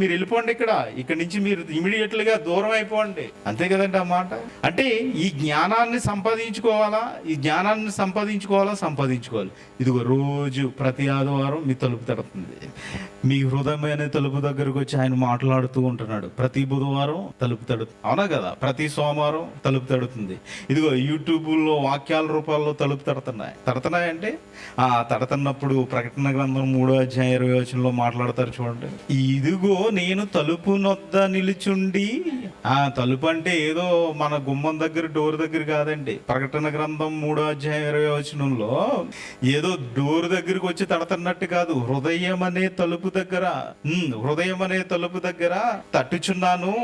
మీరు వెళ్ళిపోండి, ఇక్కడి నుంచి మీరు ఇమీడియట్ గా దూరం అయిపోండి. అంతే కదండి ఆ మాట. అంటే ఈ జ్ఞానాన్ని సంపాదించుకోవాలి. ఇదిగో రోజు ప్రతి ఆదివారం మీ తలుపు తడుతుంది, మీ హృదయమైన తలుపు దగ్గరకు వచ్చి ఆయన మాట్లాడుతూ ఉంటున్నాడు. ప్రతి బుధవారం తలుపు తడుతుంది, అవునా కదా? ప్రతి సోమవారం తలుపు తడుతుంది. ఇదిగో యూట్యూబ్లో వాక్యాల రూపాల్లో తలుపు తడుతున్నాయంటే తడుతున్నప్పుడు ప్రకటన గ్రంథం 3:20 మాట్లాడతారు చూడండి. ఇదిగో నేను తలుపు నొద్ద నిలుచుండి, తలుపు అంటే ఏదో మన గుమ్మం దగ్గర డోర్ దగ్గర కాదండి. ప్రకటన గ్రంథం 3:20 ఏదో డోర్ దగ్గరికి వచ్చి తడుతున్నట్టు కాదు, హృదయం అనే తలుపు దగ్గర తట్టుచున్నాను.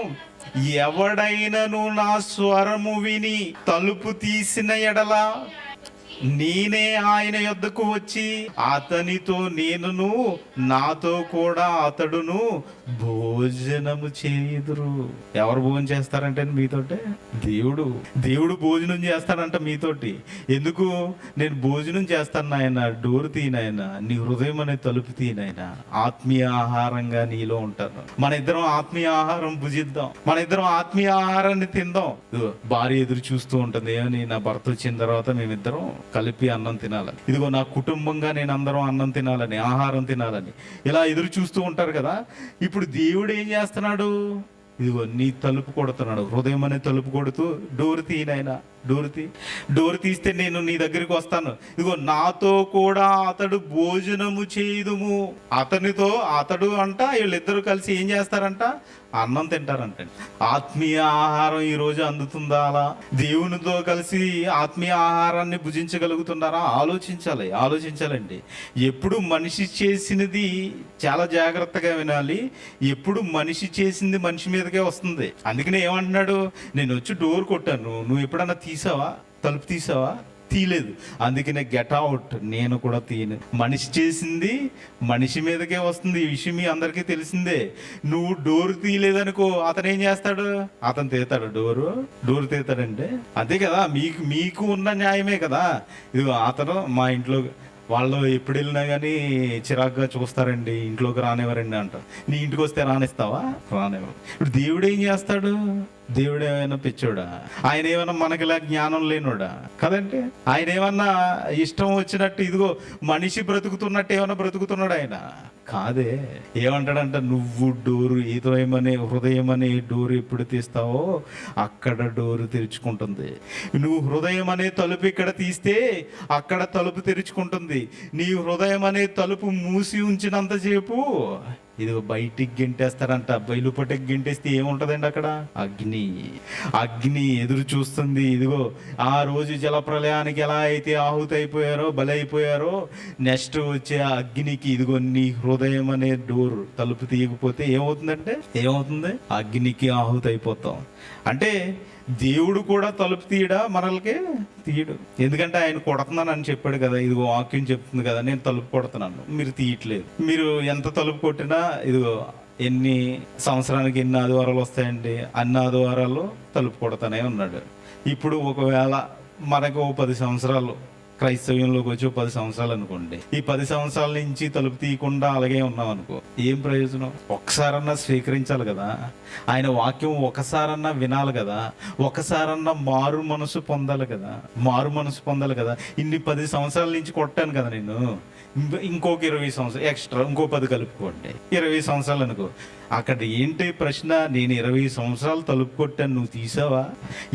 ఎవడైనను నా స్వరము విని తలుపు తీసిన ఎడల నేనే ఆయన యొద్దకు వచ్చి అతనితో నేనును, నాతో కూడా అతడును భోజనము చేయుదురు. ఎవరు భోజనం చేస్తారంటే మీతోటే? దేవుడు భోజనం చేస్తాడంట మీతోటి. ఎందుకు? నేను భోజనం చేస్తాను నాయన, డోరు తీయనాయన, నీ హృదయం అనే తలుపు తీయనాయన, ఆత్మీయ ఆహారంగా నీలో ఉంటాను. మన ఇద్దరం ఆత్మీయ ఆహారం భుజిద్దాం, మన ఇద్దరం ఆత్మీయ ఆహారాన్ని తిందాం. భార్య ఎదురు చూస్తూ ఉంటుంది, ఏమని? నా భర్త వచ్చిన తర్వాత మేమిద్దరం కలిపి అన్నం తినాలని, ఇదిగో నా కుటుంబంగా నేను అందరం అన్నం తినాలని, ఆహారం తినాలని ఇలా ఎదురు చూస్తూ ఉంటారు కదా. ఇప్పుడు దేవుడు ఏం చేస్తున్నాడు? ఇదిగో నీ తలుపు కొడుతున్నాడు, హృదయం అనే తలుపు కొడుతూ, డోర్ తీయనైనా, డోర్ తీస్తే నేను నీ దగ్గరికి వస్తాను. ఇదిగో నాతో కూడా అతడు భోజనము చేయుదుము. అతడు అంట వీళ్ళిద్దరూ కలిసి ఏం చేస్తారంట? అన్నం తింటారంట. ఆత్మీయ ఆహారం ఈ రోజు అందుతుందా? అలా దేవునితో కలిసి ఆత్మీయ ఆహారాన్ని భుజించగలుగుతున్నారా? ఆలోచించాలండి. ఎప్పుడు మనిషి చేసినది చాలా జాగ్రత్తగా వినాలి. ఎప్పుడు మనిషి చేసింది మనిషి మీదకే వస్తుంది. అందుకనే ఏమంటున్నాడు? నేను వచ్చి డోర్ కొట్టాను, నువ్వు ఎప్పుడన్నా తలుపు తీసావా? తీయలేదు. అందుకనే గెట్ అవుట్, నేను కూడా తీయను. మనిషి చేసింది మనిషి మీదకే వస్తుంది. ఈ విషయం మీ అందరికీ తెలిసిందే. నువ్వు డోరు తీయలేదనుకో, అతను ఏం చేస్తాడు? అతను తీస్తాడు, డోరు తీస్తాడంటే అంతే కదా. మీకు ఉన్న న్యాయమే కదా. ఇదిగో అతను మా ఇంట్లో వాళ్ళు ఎప్పుడు వెళ్ళినా కానీ చిరాకుగా చూస్తారండి, ఇంట్లోకి రానివ్వరండి అంట. నీ ఇంటికి వస్తే రానిస్తావా? రానివ్వరు. ఇప్పుడు దేవుడు ఏం చేస్తాడు? దేవుడు ఏమైనా పిచ్చోడా? ఆయన ఏమన్నా మనకిలా జ్ఞానం లేనోడా? కదంటే ఆయన ఏమన్నా ఇష్టం వచ్చినట్టు ఇదిగో మనిషి బ్రతుకుతున్నట్టు ఏమన్నా బ్రతుకుతున్నాడు ఆయన? కాదే. ఏమంటాడంట? నువ్వు హృదయం అనే డోరు ఎప్పుడు తీస్తావో అక్కడ డోరు తెరుచుకుంటుంది. నువ్వు హృదయం అనే తలుపు ఇక్కడ తీస్తే అక్కడ తలుపు తెరుచుకుంటుంది. నీ హృదయం అనే తలుపు మూసి ఉంచినంతసేపు ఇదిగో బయటికి గెంటేస్తారంట. బయలుపటికి గెంటేస్తే ఏముంటదండి అక్కడ? అగ్ని. అగ్ని ఎదురు చూస్తుంది. ఇదిగో ఆ రోజు జలప్రలయానికి ఎలా అయితే ఆహుతి అయిపోయారో, బలైపోయారో, నెక్స్ట్ వచ్చే ఆ అగ్నికి ఇదిగో నీ హృదయం అనే డోర్ తలుపు తీయకపోతే ఏమవుతుంది? అగ్నికి ఆహుతి అయిపోతాం. అంటే దేవుడు కూడా తలుపు తీయడా? మనల్కి తీయడు. ఎందుకంటే ఆయన కొడుతున్నాను అని చెప్పాడు కదా. ఇదిగో వాక్యం చెప్తుంది కదా, నేను తలుపు కొడుతున్నాను, మీరు తీయట్లేదు. మీరు ఎంత తలుపు కొట్టినా ఇదిగో ఎన్ని సంవత్సరానికి ఎన్ని ఆదివారాలు వస్తాయండి? అన్ని ఆదివారాలు తలుపు కొడతానే ఉన్నాడు. ఇప్పుడు ఒకవేళ మనకు 10 సంవత్సరాలు క్రైస్తవ్యంలోకి వచ్చి 10 సంవత్సరాలు అనుకోండి, ఈ 10 సంవత్సరాల నుంచి తలుపు తీయకుండా అలాగే ఉన్నాం అనుకో, ఏం ప్రయోజనం? ఒక్కసారన్నా స్వీకరించాలి కదా, ఆయన వాక్యం ఒకసారన్నా వినాలి కదా, ఒకసారన్నా మారు మనసు పొందాలి కదా. ఇన్ని 10 సంవత్సరాల నుంచి కొట్టాను కదా నేను, ఇంకొక 20 సంవత్సరాలు ఎక్స్ట్రా, ఇంకో 10 కలుపుకోండి, 20 సంవత్సరాలు అనుకో. అక్కడ ఏంటి ప్రశ్న? నేను 20 సంవత్సరాలు తలుపు కొట్టాను, నువ్వు తీసావా?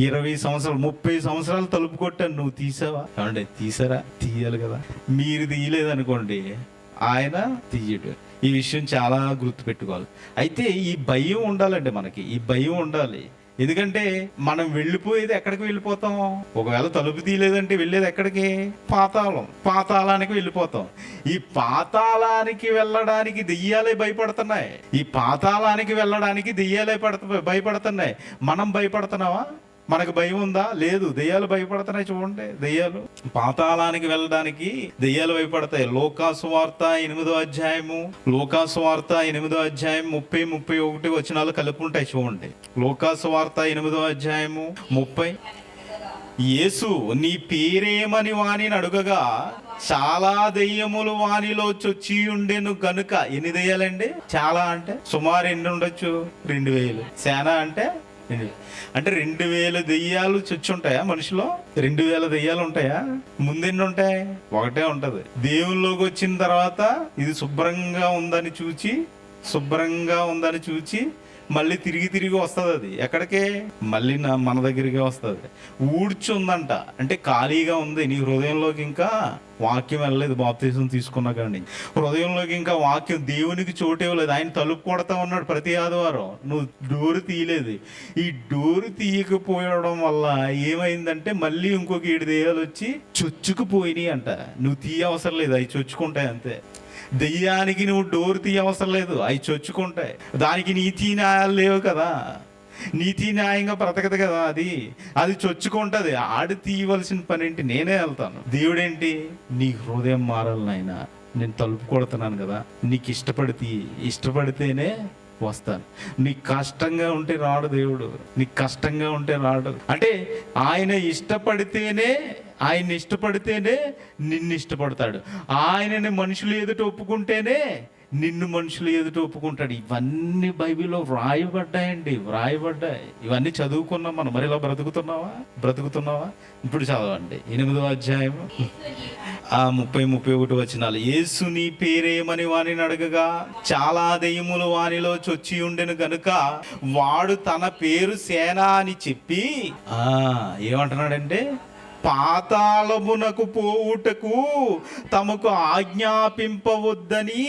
20 సంవత్సరాలు 30 సంవత్సరాలు తలుపు కొట్టాను, నువ్వు తీసావా? ఏమంటే తీసారా? తీయాలి కదా. మీరు తీయలేదనుకోండి, ఆయన తీయడు. ఈ విషయం చాలా గుర్తుపెట్టుకోవాలి. అయితే ఈ భయం ఉండాలండి, మనకి ఈ భయం ఉండాలి. ఎందుకంటే మనం వెళ్ళిపోయేది ఎక్కడికి వెళ్ళిపోతాం? ఒకవేళ తలుపు తీయలేదంటే వెళ్ళేది ఎక్కడికి? పాతాళానికి వెళ్ళిపోతాం. ఈ పాతాళానికి వెళ్ళడానికి దెయ్యాలే భయపడుతున్నాయి. భయపడుతున్నాయి. మనం భయపడుతున్నావా? మనకు భయం ఉందా? లేదు. దెయ్యాలు భయపడుతున్నాయి. చూడండి, దెయ్యాలు పాతాళానికి వెళ్ళడానికి దెయ్యాలు భయపడతాయి. లోకాసువార్త 8వ అధ్యాయము 30-31 వచనాలు కలిపి ఉంటాయి. చూడండి, లోకాసువార్త 8వ అధ్యాయము 30. యేసు నీ పేరేమని వానిని అడుగగా చాలా దెయ్యములు వానిలో చొచ్చి ఉండెను గనుక. ఎన్ని దెయ్యాలండి? చాలా అంటే సుమారు ఎన్ని ఉండొచ్చు? 2000. శానా అంటే 2000 దెయ్యాలు చొచ్చుంటాయా మనిషిలో? 2000 దెయ్యాలు ఉంటాయా? ముందెన్ని ఉంటాయి? ఒకటే ఉంటది. దేవుల్లోకి వచ్చిన తర్వాత ఇది శుభ్రంగా ఉందని చూచి మళ్ళీ తిరిగి వస్తుంది. అది ఎక్కడికే? మళ్ళీ మన దగ్గరికి వస్తుంది. ఊడ్చుందంట, అంటే ఖాళీగా ఉంది. నీ హృదయంలోకి ఇంకా వాక్యం వెళ్ళలేదు. బాప్తిసం తీసుకున్నా కానీ హృదయంలోకి ఇంకా వాక్యం, దేవునికి చోటు ఇవ్వలేదు. ఆయన తలుపు కొడతా ఉన్నాడు ప్రతి ఆదివారం, నువ్వు డోరు తీయలేదు. ఈ డోరు తీయకపోవడం వల్ల ఏమైందంటే మళ్ళీ ఇంకొక 7 దెయ్యాలు వచ్చి చొచ్చుకుపోయినాయి అంట. నువ్వు తీయ అవసరం లేదు, అవి చొచ్చుకుంటాయి అంతే. దెయ్యానికి నువ్వు డోరు తీయ అవసరం లేదు, అవి చొచ్చుకుంటాయి. దానికి నీతి న్యాయాలు లేవు కదా, నీతి న్యాయంగా బ్రతకదు కదా, అది చొచ్చుకుంటది. ఆడు తీయవలసిన పని ఏంటి? నేనే వెళ్తాను. దేవుడేంటి? నీ హృదయం మారాలి నాయన, నేను తలుపు కొడుతున్నాను కదా, నీకు ఇష్టపడితేనే వస్తాను. నీకు కష్టంగా ఉంటే రాడు దేవుడు, నీకు కష్టంగా ఉంటే రాడు. అంటే ఆయన ఇష్టపడితేనే నిన్ను ఇష్టపడతాడు. ఆయనని మనుషులు ఎదుట ఒప్పుకుంటేనే నిన్ను మనుషులు ఎదుట ఒప్పుకుంటాడు. ఇవన్నీ బైబిల్లో వ్రాయబడ్డాయి. ఇవన్నీ చదువుకున్నాం మనం. మరి ఇలా బ్రతుకుతున్నావా? ఇప్పుడు చదవండి 8వ అధ్యాయము 30-31 వచనాలు. యేసు నీ పేరేమని వానిని అడగగా చాలా దెయ్యములు వానిలో చొచ్చి ఉండెను గనుక వాడు తన పేరు సేన అని చెప్పి ఏమంటున్నాడంటే, పాతాళమునకు పోవుటకు తమకు ఆజ్ఞాపింపవద్దని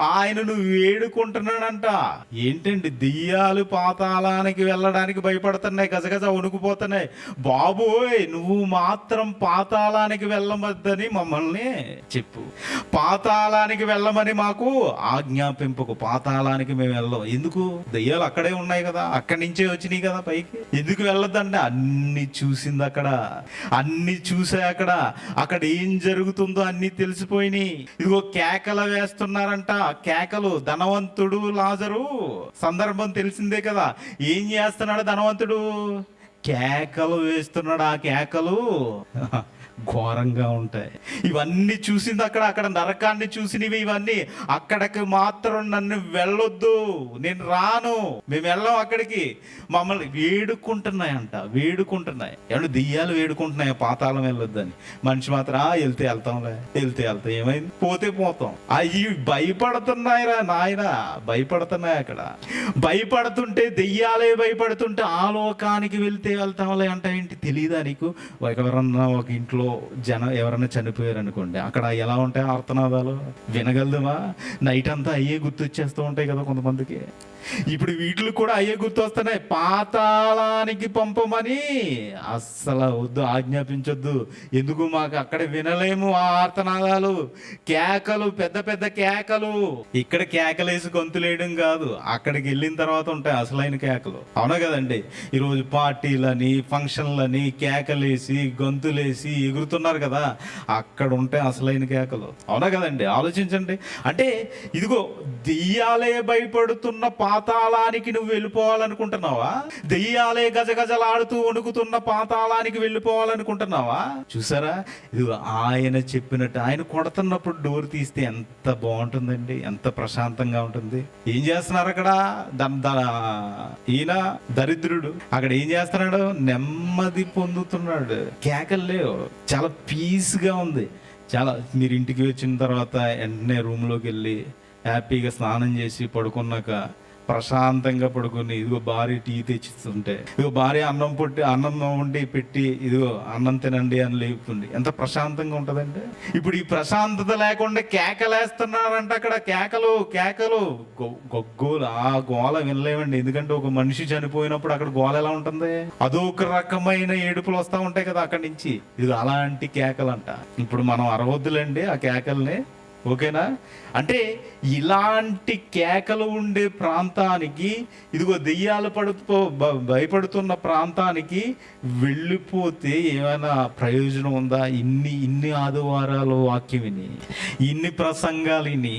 ఆయనను వేడుకుంటున్నాడంట. ఏంటండి? దెయ్యాలు పాతాళానికి వెళ్ళడానికి భయపడుతున్నాయి, గజగజ వణుకుపోతున్నాయి. బాబోయ్, నువ్వు మాత్రం పాతాళానికి వెళ్ళమద్దని మమ్మల్ని చెప్పు, పాతాళానికి వెళ్ళమని మాకు ఆజ్ఞాపింపకు. పాతాళానికి మేము వెళ్ళం. ఎందుకు? దెయ్యాలు అక్కడే ఉన్నాయి కదా, అక్కడి నుంచే వచ్చినాయి కదా పైకి. ఎందుకు వెళ్ళొద్దండి? అన్ని చూసింది అక్కడ, అన్ని చూసా అక్కడ ఏం జరుగుతుందో అన్ని తెలిసిపోయినాయి. ఇదిగో కేకలు వేస్తున్నారంట. కేకలు. ధనవంతుడు లాజరు సందర్భం తెలిసిందే కదా. ఏం చేస్తున్నాడు ధనవంతుడు? కేకలు వేస్తున్నాడు. ఆ కేకలు ఘోరంగా ఉంటాయి. ఇవన్నీ చూసింది అక్కడ నరకాన్ని చూసినవి ఇవన్నీ. అక్కడికి మాత్రం నన్ను వెళ్ళొద్దు, నేను రాను, మేము వెళ్ళాం అక్కడికి. మమ్మల్ని వేడుకుంటున్నాయంట. ఏమన్నా దెయ్యాలు వేడుకుంటున్నాయి పాతాళం వెళ్ళొద్దని. మనిషి మాత్రం వెళ్తే వెళ్తాం, ఏమైంది? పోతే పోతాం. అవి భయపడుతున్నాయిరా నాయన, భయపడుతున్నాయి. అక్కడ భయపడుతుంటే, దెయ్యాలే భయపడుతుంటే ఆ లోకానికి వెళ్తాంలే అంట. ఏంటి తెలియదా నీకు? ఎవరన్నా ఒక ఇంట్లో జనం ఎవరైనా చనిపోయారు అనుకోండి, అక్కడ ఎలా ఉంటాయి ఆర్తనాదాలు? వినగలదుమా? నైట్ అంతా అయ్యే గుర్తొచ్చేస్తూ ఉంటాయి కదా కొంతమందికి. ఇప్పుడు వీటికి కూడా అయ్యే గుర్తొస్తున్నాయి. పాతాళానికి పంపమని అస్సలు వద్దు, ఆజ్ఞాపించొద్దు. ఎందుకు? మాకు అక్కడ వినలేము ఆ ఆర్తనాదాలు, కేకలు, పెద్ద పెద్ద కేకలు. ఇక్కడ కేకలేసి గొంతులేయడం కాదు, అక్కడికి వెళ్ళిన తర్వాత ఉంటాయి అసలైన కేకలు. అవునా కదండి? ఈరోజు పార్టీలని, ఫంక్షన్లని కేకలేసి గొంతులేసి ఎగురుతున్నారు కదా, అక్కడ ఉంటాయి అసలైన కేకలు. అవునా కదండి? ఆలోచించండి. అంటే ఇదిగో దెయ్యాలే భయపడుతున్న పాతాళానికి నువ్వు వెళ్ళిపోవాలనుకుంటున్నావా? దెయ్యాలే గజగజలాడుతూ వణుకుతున్న పాతాళానికి వెళ్ళిపోవాలనుకుంటున్నావా? చూసారా, ఇది ఆయన చెప్పినట్టు. ఆయన కొడుతున్నప్పుడు డోర్ తీస్తే ఎంత బాగుంటుందండి, ఎంత ప్రశాంతంగా ఉంటుంది. ఏం చేస్తున్నారు అక్కడ? ఈయన దరిద్రుడు అక్కడ ఏం చేస్తున్నాడు? నెమ్మది పొందుతున్నాడు. కేకలు లేవు, చాలా పీస్గా ఉంది. చాలా. మీరు ఇంటికి వచ్చిన తర్వాత వెంటనే రూమ్లోకి వెళ్ళి హ్యాపీగా స్నానం చేసి పడుకున్నాక ప్రశాంతంగా పడుకొని, ఇదిగో భార్య టీ తెచ్చిస్తుంటే, ఇదిగో భార్య అన్నం వండి పెట్టి, ఇదిగో అన్నం తినండి అని లేపుతుంది, ఎంత ప్రశాంతంగా ఉంటుందంటే. ఇప్పుడు ఈ ప్రశాంతత లేకుండా కేకలేస్తున్నారంట అక్కడ. కేకలు గొగ్గోలు. ఆ గోల వినలేమండి, ఎందుకంటే ఒక మనిషి చనిపోయినప్పుడు అక్కడ గోల ఎలా ఉంటుంది? అదొక రకమైన ఏడుపులు వస్తూ ఉంటాయి కదా అక్కడి నుంచి. ఇది అలాంటి కేకలంట. ఇప్పుడు మనం అరవద్దులండి ఆ కేకల్ని, ఓకేనా? అంటే ఇలాంటి కేకలు ఉండే ప్రాంతానికి, ఇదిగో దెయ్యాలు భయపడుతున్న ప్రాంతానికి వెళ్ళిపోతే ఏమైనా ప్రయోజనం ఉందా? ఇన్ని ఆదివారాలు వాక్యం విని, ఇన్ని ప్రసంగాలు విని,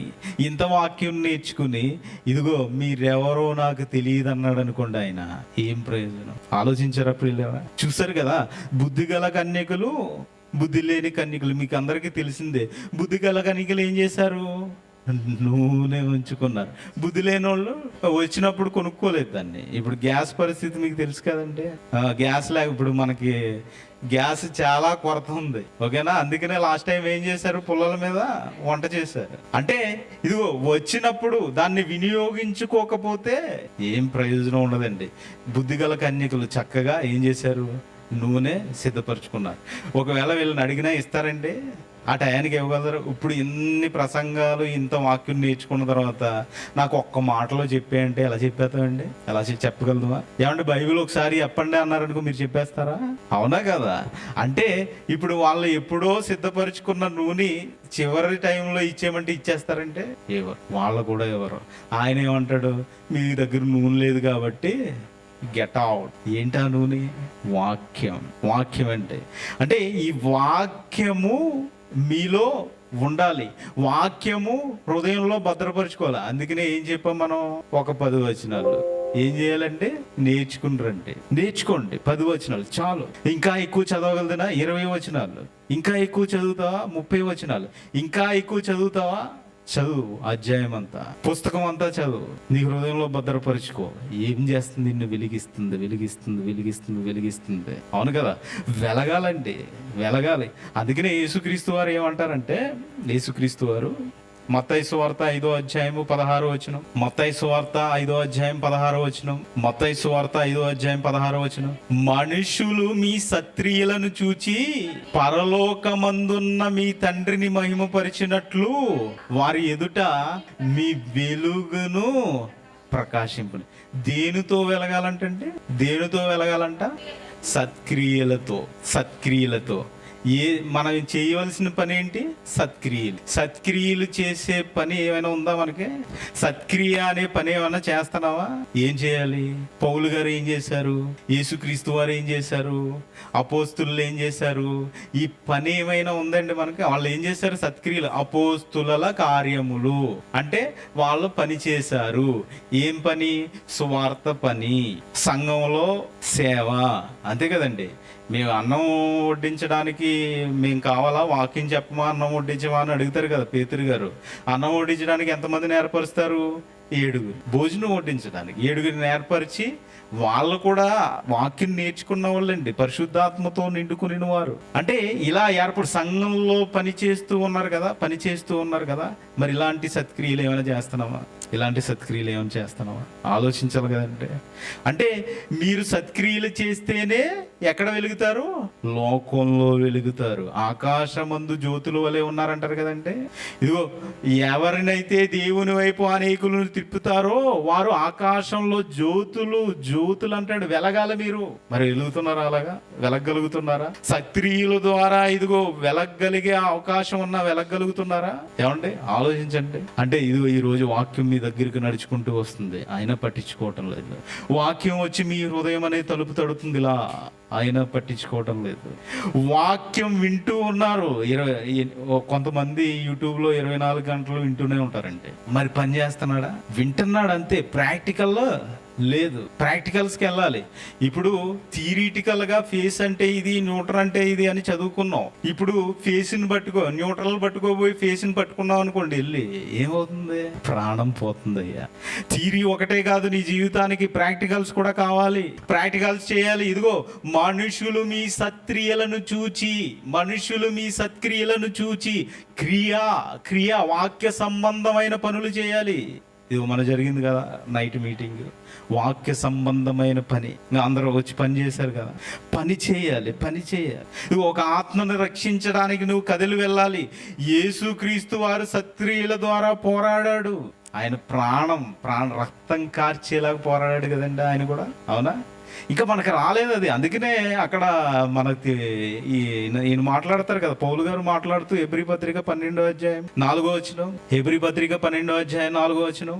ఇంత వాక్యం నేర్చుకుని, ఇదిగో మీరెవరో నాకు తెలియదు అన్నాడు అనుకోండి ఆయన, ఏం ప్రయోజనం? ఆలోచించారా పిల్లరా? చూసారు కదా, బుద్ధిగల కన్యకలు, బుద్ధి లేని కన్యకలు. మీకు అందరికీ తెలిసిందే. బుద్ధి గల కన్యకలు ఏం చేశారు? నూనె ఉంచుకున్నారు. బుద్ధి లేని వాళ్ళు వచ్చినప్పుడు కొనుక్కోలేదు దాన్ని. ఇప్పుడు గ్యాస్ పరిస్థితి మీకు తెలుసు కదండి. గ్యాస్ లేక ఇప్పుడు మనకి గ్యాస్ చాలా కొరత ఉంది, ఓకేనా? అందుకనే లాస్ట్ టైం ఏం చేశారు? పుల్లల మీద వంట చేశారు. అంటే ఇదిగో వచ్చినప్పుడు దాన్ని వినియోగించుకోకపోతే ఏం ప్రయోజనం ఉండదండి. బుద్ధిగల కన్యకలు చక్కగా ఏం చేశారు? నూనె సిద్ధపరచుకున్నారు. ఒకవేళ వీళ్ళని అడిగినా ఇస్తారండి? ఆ టయానికి ఇవ్వగలరు? ఇప్పుడు ఇన్ని ప్రసంగాలు, ఇంత వాక్యం నేర్చుకున్న తర్వాత నాకు ఒక్క మాటలో చెప్పేయంటే ఎలా చెప్పేస్తామండి? ఎలా చెప్పగలదుమా? ఏమంటే బైబిల్ ఒకసారి చెప్పండి అన్నారనుకో, మీరు చెప్పేస్తారా? అవునా కదా? అంటే ఇప్పుడు వాళ్ళు ఎప్పుడో సిద్ధపరచుకున్న నూనె చివరి టైంలో ఇచ్చేయమంటే ఇచ్చేస్తారంటే ఎవరు? వాళ్ళు కూడా ఎవరు? ఆయన ఏమంటాడు? మీ దగ్గర నూనె లేదు కాబట్టి గెట్ అవుట్. ఏంటా నూనె? వాక్యం అంటే ఈ వాక్యము మీలో ఉండాలి. వాక్యము హృదయంలో భద్రపరచుకోవాలి. అందుకనే ఏం చెప్పాం మనం? ఒక 10 వచనాలు ఏం చేయాలంటే నేర్చుకోండి. 10 వచనాలు చాలు. ఇంకా ఎక్కువ చదవగలదనా? 20 వచనాలు. ఇంకా ఎక్కువ చదువుతావా? 30 వచనాలు. ఇంకా ఎక్కువ చదువుతావా? చదువు. అధ్యాయం అంతా, పుస్తకం అంతా చదువు. నీ హృదయంలో భద్రపరుచుకో. ఏం చేస్తుంది? నిన్ను వెలిగిస్తుంది. అవును కదా? వెలగాలి. అందుకనే యేసుక్రీస్తు వారు ఏమంటారంటే, యేసుక్రీస్తు వారు మత్తయి సువార్త 5వ అధ్యాయము 16వ వచనం. మత్తయి సువార్త 5వ అధ్యాయం 16వ వచనం. మత్తయి సువార్త 5వ అధ్యాయం 16వ వచనం. మనుషులు మీ సత్క్రియలను చూచి పరలోకమందున్న మీ తండ్రిని మహిమపరిచినట్లు వారి ఎదుట మీ వెలుగును ప్రకాశింపును. దేనితో వెలగాలంట? సత్క్రియలతో. మనం చేయవలసిన పని ఏంటి? సత్క్రియలు చేసే పని ఏమైనా ఉందా మనకి? సత్క్రియ అనే పని ఏమైనా చేస్తున్నావా? ఏం చేయాలి? పౌలు గారు ఏం చేశారు? యేసుక్రీస్తు వారు ఏం చేశారు? అపోస్తులు ఏం చేశారు? ఈ పని ఏమైనా ఉందండి మనకి? వాళ్ళు ఏం చేశారు? సత్క్రియలు, అపోస్తుల కార్యములు. అంటే వాళ్ళు పని చేశారు. ఏం పని? సువార్త పని, సంఘంలో సేవ. అంతే కదండి. మేము అన్నం వడ్డించడానికి మేము కావాలా? వాక్యం చెప్పమా, అన్నం వడ్డించమా అని అడుగుతారు కదా పేతురు గారు. అన్నం వడ్డించడానికి ఎంతమందిని ఏర్పరుస్తారు? ఏడుగురు భోజనం వడ్డించడానికి ఏడుగురిని ఏర్పరిచి, వాళ్ళు కూడా వాక్యం నేర్చుకున్న వాళ్ళండి, పరిశుద్ధాత్మతో నిండుకుని వారు. అంటే ఇలా ఏర్పడి సంఘంలో పని చేస్తూ ఉన్నారు కదా. మరి ఇలాంటి సత్క్రియలు ఏమైనా చేస్తున్నామా? ఆలోచించాలి కదంటే. అంటే మీరు సత్క్రియలు చేస్తేనే ఎక్కడ వెలుగుతారు? లోకంలో వెలుగుతారు. ఆకాశమందు జ్యోతుల వలె ఉన్నారంటారు కదంటే. ఇదిగో, ఎవరినైతే దేవుని వైపు అనేకులను తిప్పుతారో వారు ఆకాశంలో జ్యోతులు అంటాడు. వెలగాల మీరు. మరి వెలుగుతున్నారా? అలాగా వెలగలుగుతున్నారా? సత్క్రియల ద్వారా ఇదిగో వెలగలిగే అవకాశం ఉన్నా వెలగలుగుతున్నారా? ఏమండి, ఆలోచించండి. అంటే ఇదిగో ఈ రోజు వాక్యం మీ దగ్గరికి నడుచుకుంటూ వస్తుంది, అయినా పట్టించుకోవటం లేదు. వాక్యం వచ్చి మీ హృదయం అనే తలుపు తడుతుంది, ఇలా అయినా పట్టించుకోవటం లేదు. వాక్యం వింటూ ఉన్నారు. కొంతమంది యూట్యూబ్లో 24 గంటలు వింటూనే ఉంటారండి. మరి పని చేస్తున్నాడా? వింటున్నాడు అంతే. ప్రాక్టికల్లో లేదు. ప్రాక్టికల్స్కి వెళ్ళాలి. ఇప్పుడు థియరిటికల్గా ఫేస్ అంటే ఇది, న్యూట్రల్ అంటే ఇది అని చదువుకున్నాం. ఇప్పుడు ఫేస్ని న్యూట్రల్ పట్టుకోబోయి ఫేస్ని పట్టుకున్నాం అనుకోండి, వెళ్ళి ఏమవుతుంది? ప్రాణం పోతుంది అయ్యా. థియరీ ఒకటే కాదు నీ జీవితానికి, ప్రాక్టికల్స్ కూడా కావాలి. ప్రాక్టికల్స్ చేయాలి. ఇదిగో, మనుషులు మీ సత్క్రియలను చూచి క్రియ వాక్య సంబంధమైన పనులు చేయాలి. ఇది మన జరిగింది కదా నైట్ మీటింగ్, వాక్య సంబంధమైన పని. అందరూ వచ్చి పని చేశారు కదా. పని చేయాలి. నువ్వు ఒక ఆత్మను రక్షించడానికి నువ్వు కదిలి వెళ్ళాలి. యేసుక్రీస్తు వారు సత్క్రియల ద్వారా పోరాడాడు. ఆయన ప్రాణ రక్తం కార్చేలాగా పోరాడాడు కదండి ఆయన కూడా. అవునా? ఇంకా మనకు రాలేదు అది. అందుకనే అక్కడ మనకి ఈయన మాట్లాడతారు కదా, పౌలు గారు మాట్లాడుతూ హెబ్రీ పత్రిక 12వ అధ్యాయం 4వ వచనం, హెబ్రీ పత్రిక 12వ అధ్యాయం 4వ వచనం,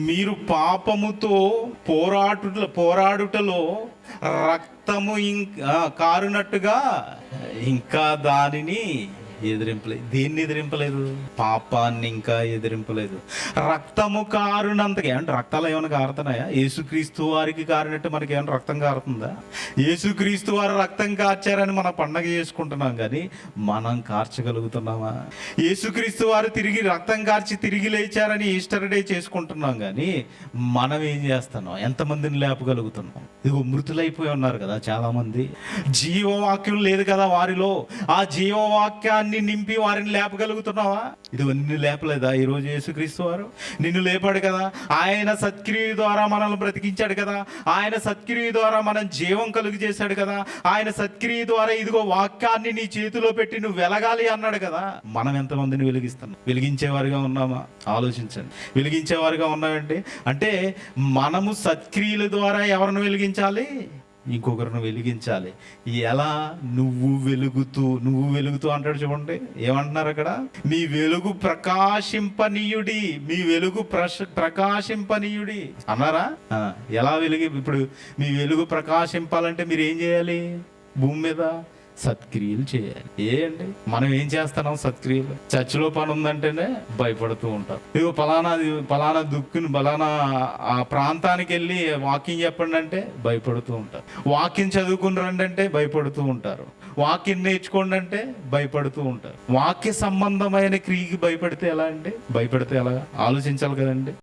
మీరు పాపముతో పోరాడుటలో రక్తము కారునట్టుగా ఇంకా దానిని ఎదిరింపలేదు. దేన్ని ఎదిరింపలేదు? పాపాన్ని ఇంకా ఎదిరింపలేదు. రక్తము కారునంతగా. అంటే రక్తాలు ఏమైనా కారుతున్నాయా? యేసుక్రీస్తు వారికి కారినట్టు మనకి ఏమైనా రక్తం కారుతుందా? యేసుక్రీస్తు వారు రక్తం కార్చారని మన పండగ చేసుకుంటున్నాం, కానీ మనం కార్చగలుగుతున్నామా? యేసుక్రీస్తు వారు రక్తం కార్చి తిరిగి లేచారని ఈస్టర్ డే చేసుకుంటున్నాం, కానీ మనం ఏం చేస్తున్నాం? ఎంతమందిని లేపగలుగుతున్నాం? ఇదిగో, మృతులైపోయి ఉన్నారు కదా చాలా మంది. జీవవాక్యం లేదు కదా వారిలో. ఆ జీవవాక్యాన్ని నింపి వారిని లేపగలుగుతున్నావా? ఇవన్నీ లేపలేదా ఈరోజు యేసుక్రీస్తు వారు? నిన్ను లేపాడు కదా. ఆయన సత్క్రియ ద్వారా మనల్ని బ్రతికించాడు కదా. ఆయన సత్క్రియ ద్వారా మనం జీవం కలుగు చేశాడు కదా. ఆయన సత్క్రియ ద్వారా ఇదిగో వాక్యాన్ని నీ చేతిలో పెట్టి నువ్వు వెలగాలి అన్నాడు కదా. మనం ఎంతమందిని వెలిగిస్తున్నాం? వెలిగించేవారుగా ఉన్నామా? ఆలోచించండి. వెలిగించేవారుగా ఉన్నామంటే అంటే మనము సత్క్రియల ద్వారా ఎవరిని వెలిగించాలి? ఇంకొకరిని వెలిగించాలి. ఎలా? నువ్వు వెలుగుతూ అంటాడు చూడండి. ఏమంటున్నారు అక్కడ? మీ వెలుగు ప్రకాశింపనీయుడి అన్నారా? ఎలా ఇప్పుడు మీ వెలుగు ప్రకాశింపాలంటే మీరు ఏం చేయాలి? భూమి మీద సత్క్రియలు చేయాలి. మనం ఏం చేస్తున్నాం? సత్క్రియలు. చర్చిలో పని ఉందంటేనే భయపడుతూ ఉంటారు. ఇదిగో పలానా దుక్కుని ఆ ప్రాంతానికి వెళ్ళి వాకింగ్ చెప్పండి అంటే భయపడుతూ ఉంటారు. వాకింగ్ చదువుకుని రండి అంటే భయపడుతూ ఉంటారు. వాకింగ్ నేర్చుకోండి అంటే భయపడుతూ ఉంటారు. వాక్య సంబంధమైన క్రియకి భయపడితే ఎలా? ఆలోచించాలి కదండి.